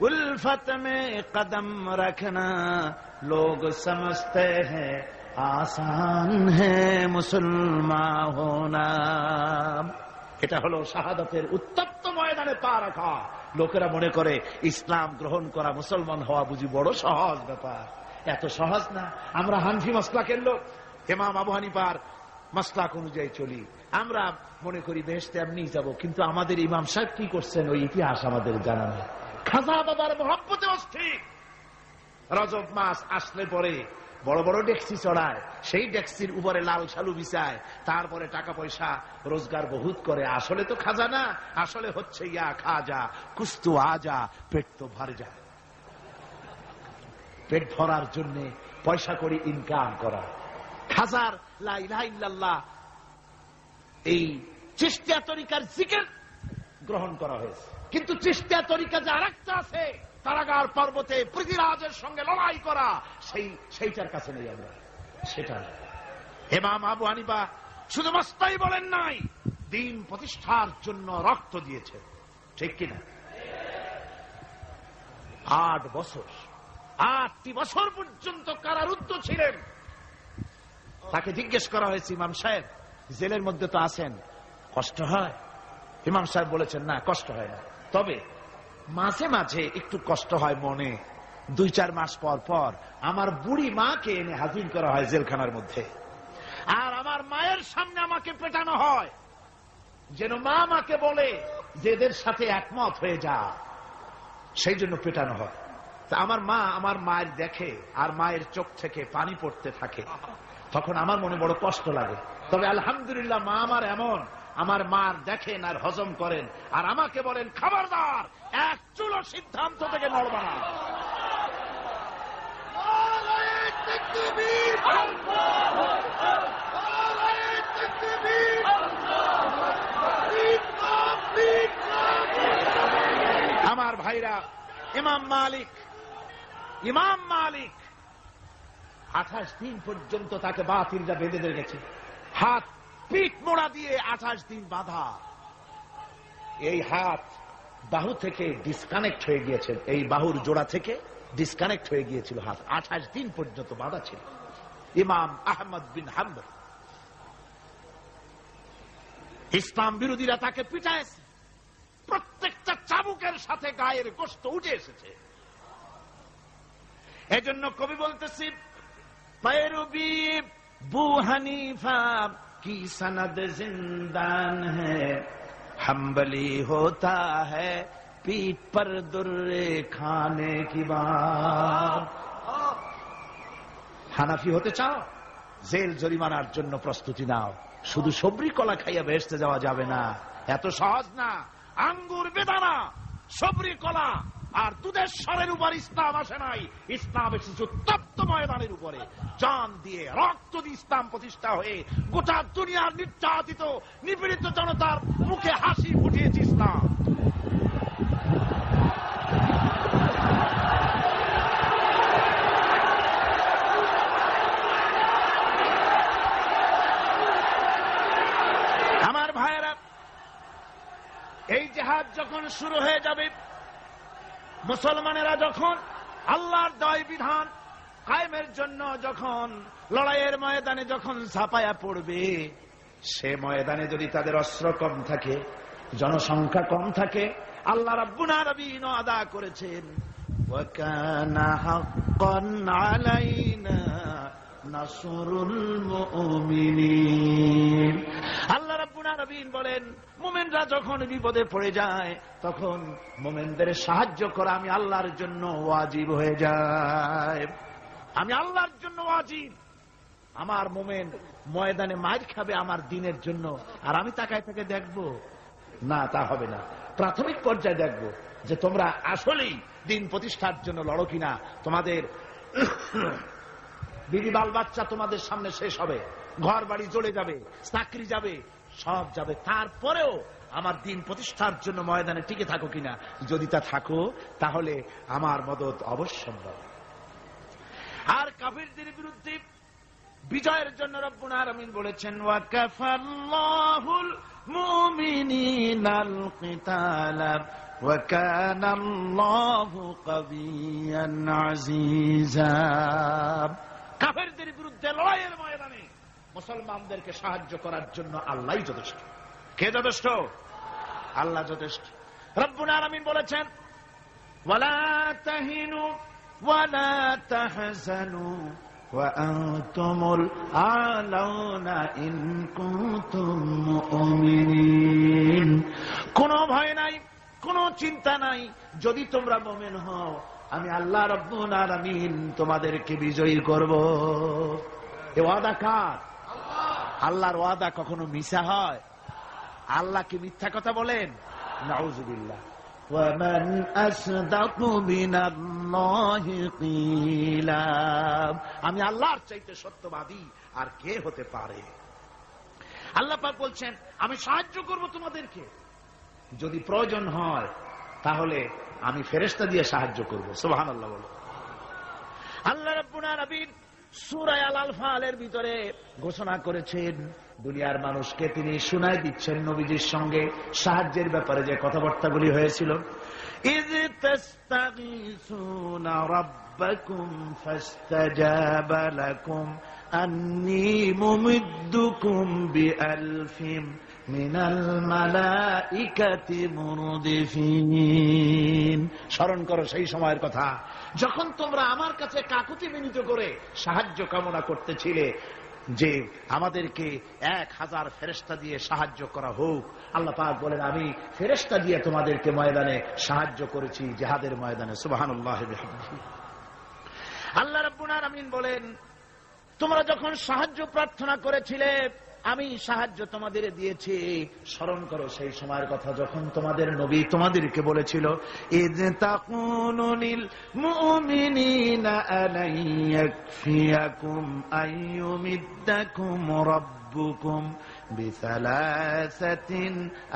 उल्फत में कदम रखना, लोग समझते हैं आसान है मुसलमान होना। এটা হলো শাহাদাতের উত্তপ্ত ময়দানে পা রাখা। লোকেরা মনে করে ইসলাম গ্রহণ করা, মুসলমান হওয়া বুঝি বড় সহজ ব্যাপার। এত সহজ না। আমরা হানফি মাসলাকের লোক, ইমাম আবু হানিফার মাসলাক অনুযায়ী চলি। আমরা মনে করি বেহেশতে এমনি যাব, কিন্তু আমাদের ইমাম সাহেব কি করছেন ওই ইতিহাস আমাদের জানা নেই। খাজা বাবার মহব্বতে অস্থির। রজব মাস আসলে পরে বড় বড় ডেক্সি চড়ায়, সেই ডেক্সির উপরে লাল শালু বিছায়, তারপরে টাকা পয়সা রোজগার বহুত করে। আসলে তো খাজা না, আসলে হচ্ছে ইয়া খাজা কুস্তু আজা, পেট তো ভরে যায়। পেট ভরার জন্য পয়সা করে ইনকাম করা। খাজার লা ইলাহা ইল্লাল্লাহ এই চিশতিয়া তরিকার জিকির গ্রহণ করা হয়েছে, কিন্তু চিশতিয়া তরিকা যে আরেকটা আছে, তারাগার পর্বতে পৃথিবীরাজের সঙ্গে লড়াই করা, সেইটার কাছে নেই আমরা, সেটা। ইমাম আবু হানিফা শুধু মাসলাই বলেন নাই, দ্বীন প্রতিষ্ঠার জন্য রক্ত দিয়েছে, ঠিক কিনা? 8টি বছর পর্যন্ত কারারুদ্ধ ছিলেন। তাকে জিজ্ঞেস করা হয়েছে, ইমাম সাহেব জেলের মধ্যে তো আছেন, কষ্ট হয়? ইমাম সাহেব বলেছেন, না কষ্ট হয় না, তবে মাঝে মাঝে একটু কষ্ট হয় মনে। 2-4 মাস পর পর আমার বুড়ি মাকে এনে হাজির করা হয় জেলখানার মধ্যে, আর আমার মায়ের সামনে আমাকে পেটানো হয়, যেন মা মাকে বলে যে এদের সাথে একমত হয়ে যা, সেই জন্য পেটানো হয়। তা আমার মা আমার মায়ের দেখে, আর মায়ের চোখ থেকে পানি পড়তে থাকে। তখন আমার মনে বড় কষ্ট লাগে। তবে আলহামদুলিল্লাহ মা আমার এমন, আমার মার দেখেন আর হজম করেন, আর আমাকে বলেন খবরদার এক চুলো সিদ্ধান্ত থেকে নড়বা না। আমার ভাইরা, ইমাম মালিক 28 দিন পর্যন্ত তাকে বাতিলরা বেঁধে রেখেছে, হাত পিঠ মোড়া দিয়ে 28 দিন বাঁধা। এই হাত বাহু থেকে ডিসকানেক্ট হয়ে গিয়েছে, এই বাহুর জোড়া থেকে ডিসকানেক্ট হয়ে গিয়েছিল হাত, 28 দিন পর্যন্ত বাঁধা ছিল। ইমাম আহমদ বিন হাম্বল, ইসলাম বিরোধীরা তাকে পিটাইছে, প্রত্যেকটা চাবুকের সাথে গায়ের গোশত উঠে এসেছে। এজন্য কবি বলতেছি, पैरुबी बू हनीफा की सनद जिंदान है, हम्बली होता है पीठ पर दुर्रे खाने की बात। হানাফি হতে চাও, জেল জরিমানার জন্য প্রস্তুতি নাও। শুধু সবরি কলা খাইয়া বেহেশতে যাওয়া যাবে না, এত সহজ না। আঙ্গুর বেদানা, সবরি কলা আর দুধের স্বরের উপর ইসলাম আসে নাই। ইসলাম এসেছে তপ্ত ময়দানের উপরে, জান দিয়ে রক্ত দিয়ে ইসলাম প্রতিষ্ঠা হয়ে গোটা দুনিয়ার নির্যাতিত নিপীড়িত জনতার মুখে হাসি ফুটিয়েছে ইসলাম। আমার ভাইয়েরা, এই জিহাদ যখন শুরু হয়ে যাবে, মুসলমানেরা যখন আল্লাহর দয় বিধান কায়েমের জন্য যখন লড়াইয়ের ময়দানে যখন ঝাঁপায়া পড়বে, সে ময়দানে যদি তাদের অস্ত্র কম থাকে, জনসংখ্যা কম থাকে, আল্লাহ রাব্বুল আলামিন আদা করেছেন ওয়া কানা হাক্কান আলাইনা নাসরুল মুমিনিন। আল্লাহ রাব্বুল আলামিন বলেন, মুমিনরা যখন বিপদে পড়ে যায় তখন মুমিনদের সাহায্য করা আমি আল্লাহর জন্য ওয়াজিব হয়ে যায়। আমি আল্লাহর জন্য ওয়াজিব। আমার মুমিন ময়দানে মার খাবে আমার দিনের জন্য, আর আমি তাকায় থেকে দেখবো না, তা হবে না। প্রাথমিক পর্যায়ে দেখবো যে তোমরা আসলেই দিন প্রতিষ্ঠার জন্য লড়ো কিনা। তোমাদের বিবি বাল বাচ্চা তোমাদের সামনে শেষ হবে, ঘর বাড়ি জ্বলে যাবে, চাকরি যাবে, সব যাবে, তারপরেও আমার দিন প্রতিষ্ঠার জন্য ময়দানে টিকে থাকো কিনা। যদি তা থাকো তাহলে আমার মদদ অবশ্যম্ভব। আর কাফিরদের বিরুদ্ধে বিজয়ের জন্য রব্বুল আলামিন বলেছেন ওয়া কাফাল্লাহুল মুমিনিনাল কিতালা ওয়া কানাল্লাহু কাবিয়্যান আজিজা। কাফেরদের বিরুদ্ধে লড়াইয়ের ময়দানে মুসলমানদেরকে সাহায্য করার জন্য আল্লাহই যথেষ্ট। কে যথেষ্ট? আল্লাহ যথেষ্ট। রব্বুল আলামিন বলেছেন ওয়ালা তাহিনু ওয়ালা তাহজানু ওয়া আনতুমুল আলাউনা ইন কুনতুম মুমিনিন। কোনো ভয় নাই, কোনো চিন্তা নাই, যদি তোমরা মুমিন হও আমি আল্লাহ রব্বুল আলামিন তোমাদেরকে বিজয়ী করব। এ ওয়াদা কার? আল্লাহর ওয়াদা কখনো মিথ্যা হয়? আল্লাহ কি মিথ্যা কথা বলেন? নাউযুবিল্লাহ। ওয়ামান আসদাকু মিনাল্লাহি কিলা। আমি আল্লাহর চাইতে সত্যবাদী আর কে হতে পারে? আল্লাহ পাক বলছেন আমি সাহায্য করব তোমাদেরকে, যদি প্রয়োজন হয় তাহলে আমি ফেরেশতা দিয়ে সাহায্য করব। সুবহানাল্লাহ বলো। আল্লাহ রাব্বুল আলামিন সূরা আল-আনফালের ভিতরে ঘোষণা করেছেন, দুনিয়ার মানুষকে তিনি শুনায় দিচ্ছেন নবীজির সঙ্গে সাহায্যের ব্যাপারে যে কথাবার্তাগুলি হয়েছিল। ইয তাস্তাগীসুনা রাব্বাকুম ফাস্তাজাবা লাকুম আন্নী মুমিদ্দুকুম বিআলফিন মিনাল মালাইকাতি মুরদিফিন। স্মরণ করো সেই সময়ের কথা যখন তোমরা আমার কাছে কাকুতি বিনীত করে সাহায্য কামনা করতেছিলে যে আমাদেরকে 1000 ফেরেশতা দিয়ে সাহায্য করা হোক। আল্লাহ পাক বলেন আমি ফেরেশতা দিয়ে তোমাদেরকে ময়দানে সাহায্য করেছি, জিহাদের ময়দানে। সুবহানাল্লাহি বিহামদিহি। আল্লাহ রাব্বুল আলামিন বলেন তোমরা যখন সাহায্য প্রার্থনা করেছিলে আমি সাহায্য তোমাদের দিয়েছি। স্মরণ করো সেই সময়ের কথা যখন তোমাদের নবী তোমাদেরকে বলেছিল, ইয তাকুলু লিল মুমিনিনা আলাই ইয়াকফিয়াকুম আইয়ুমিদ্দাকুম রাব্বুকুম বিসালাসাতিন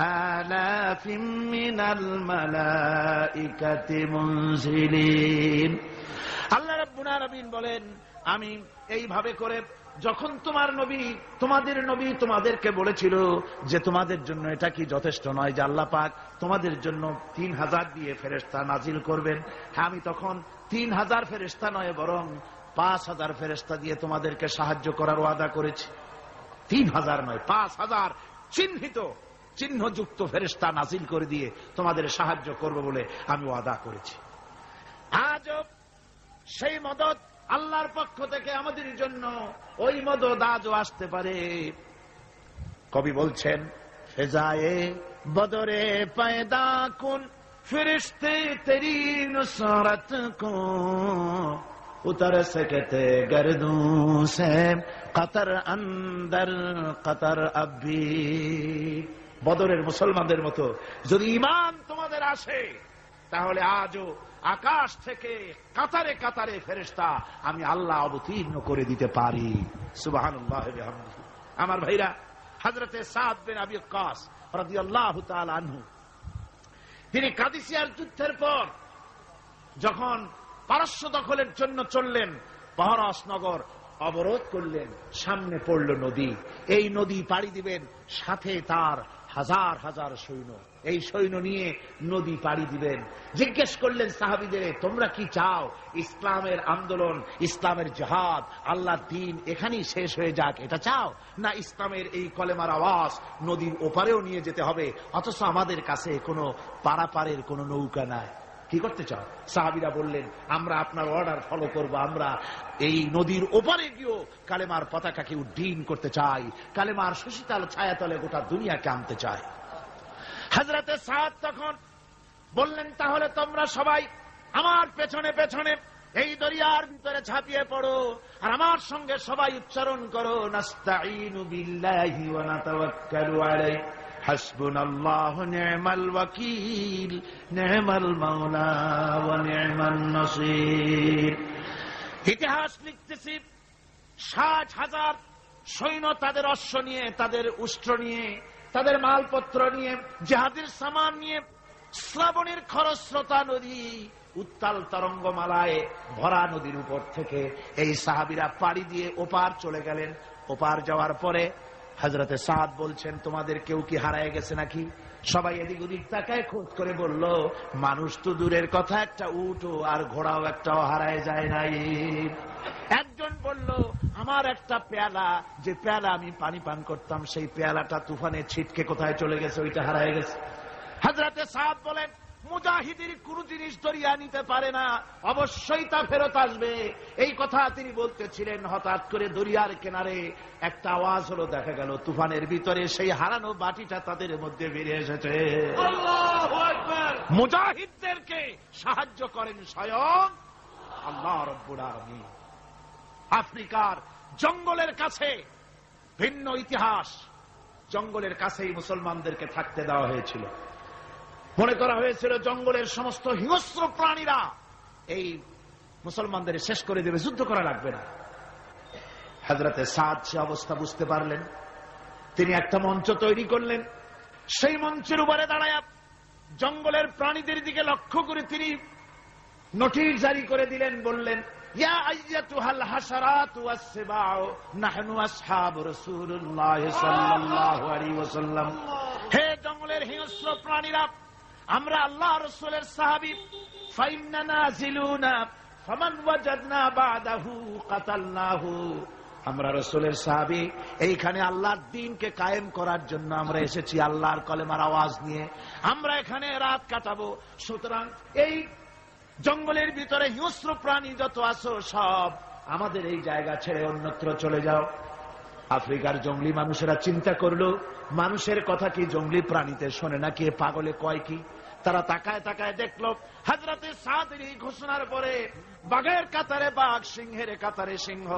আলাফিম মিনাল মালাইকাতি মুনজিলিন। আল্লাহ রাব্বুল আলামিন বলেন, আমি এইভাবে করে যখন তোমাদের নবী তোমাদেরকে বলেছিল যে তোমাদের জন্য এটা কি যথেষ্ট নয় যে আল্লাহ পাক তোমাদের জন্য 3000 দিয়ে ফেরেশতা নাজিল করবেন, হ্যাঁ আমি তখন 3000 ফেরেশতা নয় বরং 5000 ফেরেশতা দিয়ে তোমাদেরকে সাহায্য করার ওয়াদা করেছি। 3000 নয়, 5000 চিহ্নযুক্ত ফেরেশতা নাজিল করে দিয়ে তোমাদের সাহায্য করব বলে আমি ওয়াদা করেছি। আজও সেই মদদ আল্লাহর পক্ষ থেকে আমাদের জন্য ওই মদদ আজও আসতে পারে। কবি বলছেন, ফেজায়ে বদরে পয়দা কুন ফিরিস্তে তেরি নুসরত কো উতর সকতে গর্দু সে কতর অন্দর কতর আবি। বদরের মুসলমানদের মতো যদি ঈমান তোমাদের আসে তাহলে আজও আকাশ থেকে কাতারে কাতারে ফেরেশতা আমি আল্লাহ অবতীর্ণ করে দিতে পারি। সুবহানাল্লাহ ওয়া বিহামদিহি। আমার ভাইরা, হযরতে সাদ বিন আবি ওয়াক্কাস রাদিয়াল্লাহু তাআলা আনহু তিনি কাদিসিয়ার যুদ্ধের পর যখন পারস্য দখলের জন্য চললেন, পারস নগর অবরোধ করলেন, সামনে পড়ল নদী। এই নদী পাড়ি দিবেন, সাথে তার হাজার হাজার সৈন্য, এই সৈন্য নিয়ে নদী পাড়ি দিবেন। জিজ্ঞেস করলেন সাহাবীদের, তোমরা কি চাও ইসলামের আন্দোলন, ইসলামের জিহাদ, আল্লাহর দ্বীন এখানেই শেষ হয়ে যাক, এটা চাও, না ইসলামের এই কলেমার আওয়াজ নদীর ওপারেও নিয়ে যেতে হবে, অথচ আমাদের কাছে কোনো পারাপারের কোনো নৌকা নাই, কি করতে চাও? সাহাবীরা বললেন, আমরা আপনার অর্ডার ফলো করব, আমরা এই নদীর ওপারে গিয়েও কালেমার পতাকাকে উড্ডীন করতে চাই, কালেমার সুশীতল ছায়াতলে গোটা দুনিয়াকে আনতে চাই। হযরতে সাদ তখন বললেন, তাহলে তোমরা সবাই আমার পেছনে পেছনে এই দরিয়ার ভিতরে ঝাঁপিয়ে পড়ো, আর আমার সঙ্গে সবাই উচ্চারণ করো, নাস্তাঈনু বিল্লাহি ওয়া নাতাওয়াক্কালু আলাইহি হাসবুনাল্লাহু নি'মাল ওয়াকিল নি'মাল মাওলা ওয়া নি'মান নাসির। ইতিহাস লিখতেছি, 60,000 সৈন্য তাদের অশ্ব নিয়ে, তাদের উষ্ট্র নিয়ে, তাদের মালপত্র নিয়ে, জিহাদের সামান নিয়ে শ্রাবণের খরস্রোতা নদী, উত্তাল তরঙ্গমালায় ভরা নদীর উপর থেকে এই সাহাবীরা পাড়ি দিয়ে ওপার চলে গেলেন। ওপার যাওয়ার পরে হযরতে সাদ বলছেন, তোমাদের কেউ কি হারায় গেছে নাকি? সবাই এদিক ওদিক তাকায়, খোঁজ করে বলল, মানুষ তো দূরের কথা, একটা উট আর ঘোড়াও একটাও হারায় যায় নাই। একজন বলল, আমার একটা পেয়ালা, যে পেয়ালা আমি পানি পান করতাম, সেই পেয়ালাটা তুফানে ছিটকে কোথায় চলে গেছে, ওইটা হারায় গেছে। হযরতে সাদ বলেন, মুজাহিদের কোন জিনিস দরিয়া নিতে পারে না, অবশ্যই তা ফেরত আসবে। এই কথা তিনি বলতেছিলেন, হঠাৎ করে দরিয়ার কিনারে একটা আওয়াজ হলো, দেখা গেল তুফানের ভিতরে সেই হারানো বাটিটা তাদের মধ্যে বেরিয়ে এসেছে। আল্লাহু আকবার। মুজাহিদদেরকে সাহায্য করেন স্বয়ং আল্লাহ রাব্বুল আলামিন। আফ্রিকার জঙ্গলের কাছে ভিন্ন ইতিহাস, জঙ্গলের কাছেই মুসলমানদেরকে থাকতে দেওয়া হয়েছিল। মনে করা হয়েছিল জঙ্গলের সমস্ত হিংস্র প্রাণীরা এই মুসলমানদের শেষ করে দেবে, যুদ্ধ করা লাগবে না। হযরতে সাদ সে অবস্থা বুঝতে পারলেন, তিনি একটা মঞ্চ তৈরি করলেন। সেই মঞ্চের উপরে দাঁড়ায় জঙ্গলের প্রাণীদের দিকে লক্ষ্য করে তিনি নোটিশ জারি করে দিলেন, বললেন, ইয়া আইয়াতুহাল হাশারাতু ওয়াস-সিবাউ নাহনু আসহাবু রাসূলুল্লাহ সাল্লাল্লাহু আলাইহি ওয়াসাল্লাম। হে জঙ্গলের হিংস্র প্রাণীরা, আমরা আল্লাহ রাসূলের সাহাবী, ফাইন্না নাজিলুনা ফামান ওয়াজাদনা বাদাহু কাতালনাহু। আমরা রাসূলের সাহাবী, এইখানে আল্লাহর দ্বীনকে কায়েম করার জন্য আমরা এসেছি, আল্লাহর কলেমার আওয়াজ নিয়ে আমরা এখানে রাত কাটাবো। সুতরাং এই জঙ্গলের ভিতরে হিংস্র প্রাণী যত আছো সব আমাদের এই জায়গা ছেড়ে অন্যত্র চলে যাও। আফ্রিকার জঙ্গলি মানুষেরা চিন্তা করলো, মানুষের কথা কি জঙ্গলি প্রাণীতে শোনে নাকি, পাগলে কয় কি? তারা তাকায় তাকায় দেখলো হযরতে সাদের এই ঘোষণার পরে বাঘের কাতারে বাঘ, সিংহের কাতারে সিংহ,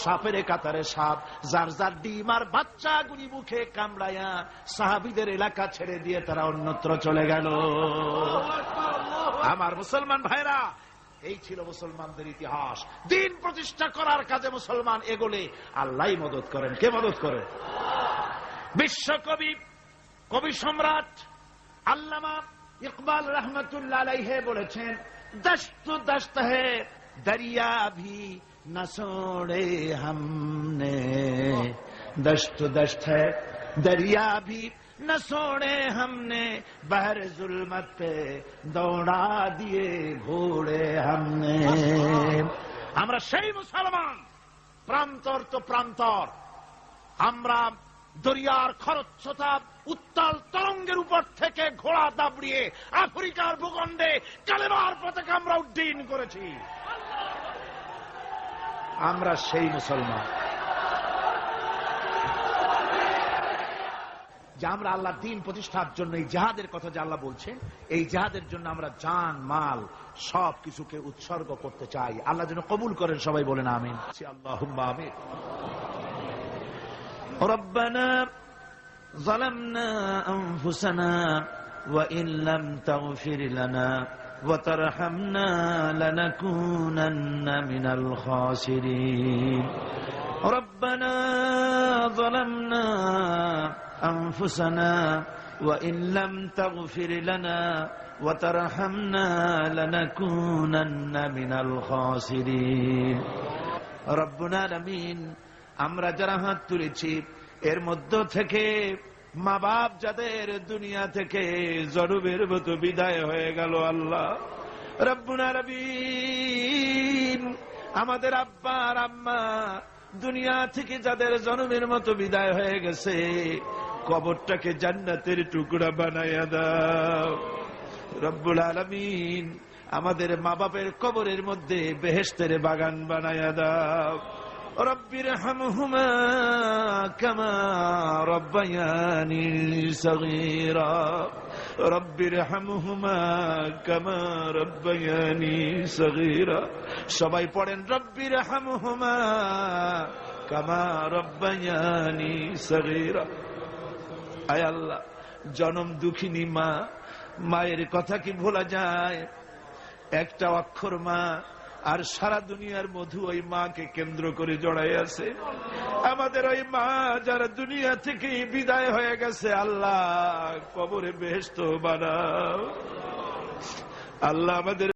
সাপের কাতারে সাপ, যার যার ডিম আর বাচ্চাগুলি মুখে কামড়ায়া সাহাবীদের এলাকা ছেড়ে দিয়ে তারা অন্যত্র চলে গেল। আমার মুসলমান ভাইরা, এই ছিল মুসলমানদের ইতিহাস। দিন প্রতিষ্ঠা করার কাজে মুসলমান এগোলে আল্লাহই মদত করেন। কে মদত করে? বিশ্বকবি, কবি সম্রাট আল্লামা ইকবাল রহমতুল্লাহ আলাইহি বলেছেন, দশত দশত है दरिया भी न छोड़े हमने, दशत दशत है दरिया भी न छोड़े हमने, बहर जुल्मत पे दौड़ा दिए घोड़े हमने। আমরা সেই মুসলমান, প্রান্তর তো প্রান্তর, আমরা দরিয়ার খরস্রোতা উত্তাল তরঙ্গের উপর থেকে ঘোড়া দাবড়িয়ে আফ্রিকার ভূখণ্ডে কালেমার পতাকা আমরা উড্ডীন করেছি। আমরা সেই মুসলমান যে আমরা আল্লাহর দ্বীন প্রতিষ্ঠার জন্য এই জিহাদের কথা যে আল্লাহ বলছেন, এই জিহাদের জন্য আমরা জান মাল সব কিছুকে উৎসর্গ করতে চাই। আল্লাহ যেন কবুল করেন। সবাই বলেন আমিন। আল্লাহুম্মা আমিন। ربنا ظلمنا أنفسنا وإن لم تغفر لنا وترحمنا لنكونن من الخاسرين ربنا ظلمنا أنفسنا وإن لم تغفر لنا وترحمنا لنكونن من الخاسرين رب العالمين আমরা যারা হাত তুলেছি এর মধ্য থেকে মা বাপ যাদের দুনিয়া থেকে জরুবের মতো বিদায় হয়ে গেল, আল্লাহ রব্বুল আলামিন আমাদের আব্বা আর আম্মা দুনিয়া থেকে যাদের জনমের মতো বিদায় হয়ে গেছে, কবরটাকে জান্নাতের টুকরা বানাইয়া দাও রব্বুল আলামিন। আমাদের মা বাপের কবরের মধ্যে বেহেশতের বাগান বানাইয়া দাও। রব্বিরহামহুমা কামা রব্বায়ানি সগীরা, রব্বিরহামহুমা কামা রব্বায়ানি সগীরা। সবাই পড়েন রব্বিরহামহুমা কামা রব্বায়ানি সগীরা। আয় আল্লাহ, জনম দুঃখিনী মা, মায়ের কথা কি ভোলা যায়? একটা অক্ষর মা, আর সারা দুনিয়ার মধু ওই মাকে কেন্দ্র করে জড়াই আছে। আমাদের ওই মা যারা দুনিয়া থেকে বিদায় হয়ে গেছে, আল্লাহ কবরে বেহেশত বানাও। আল্লাহ আমাদের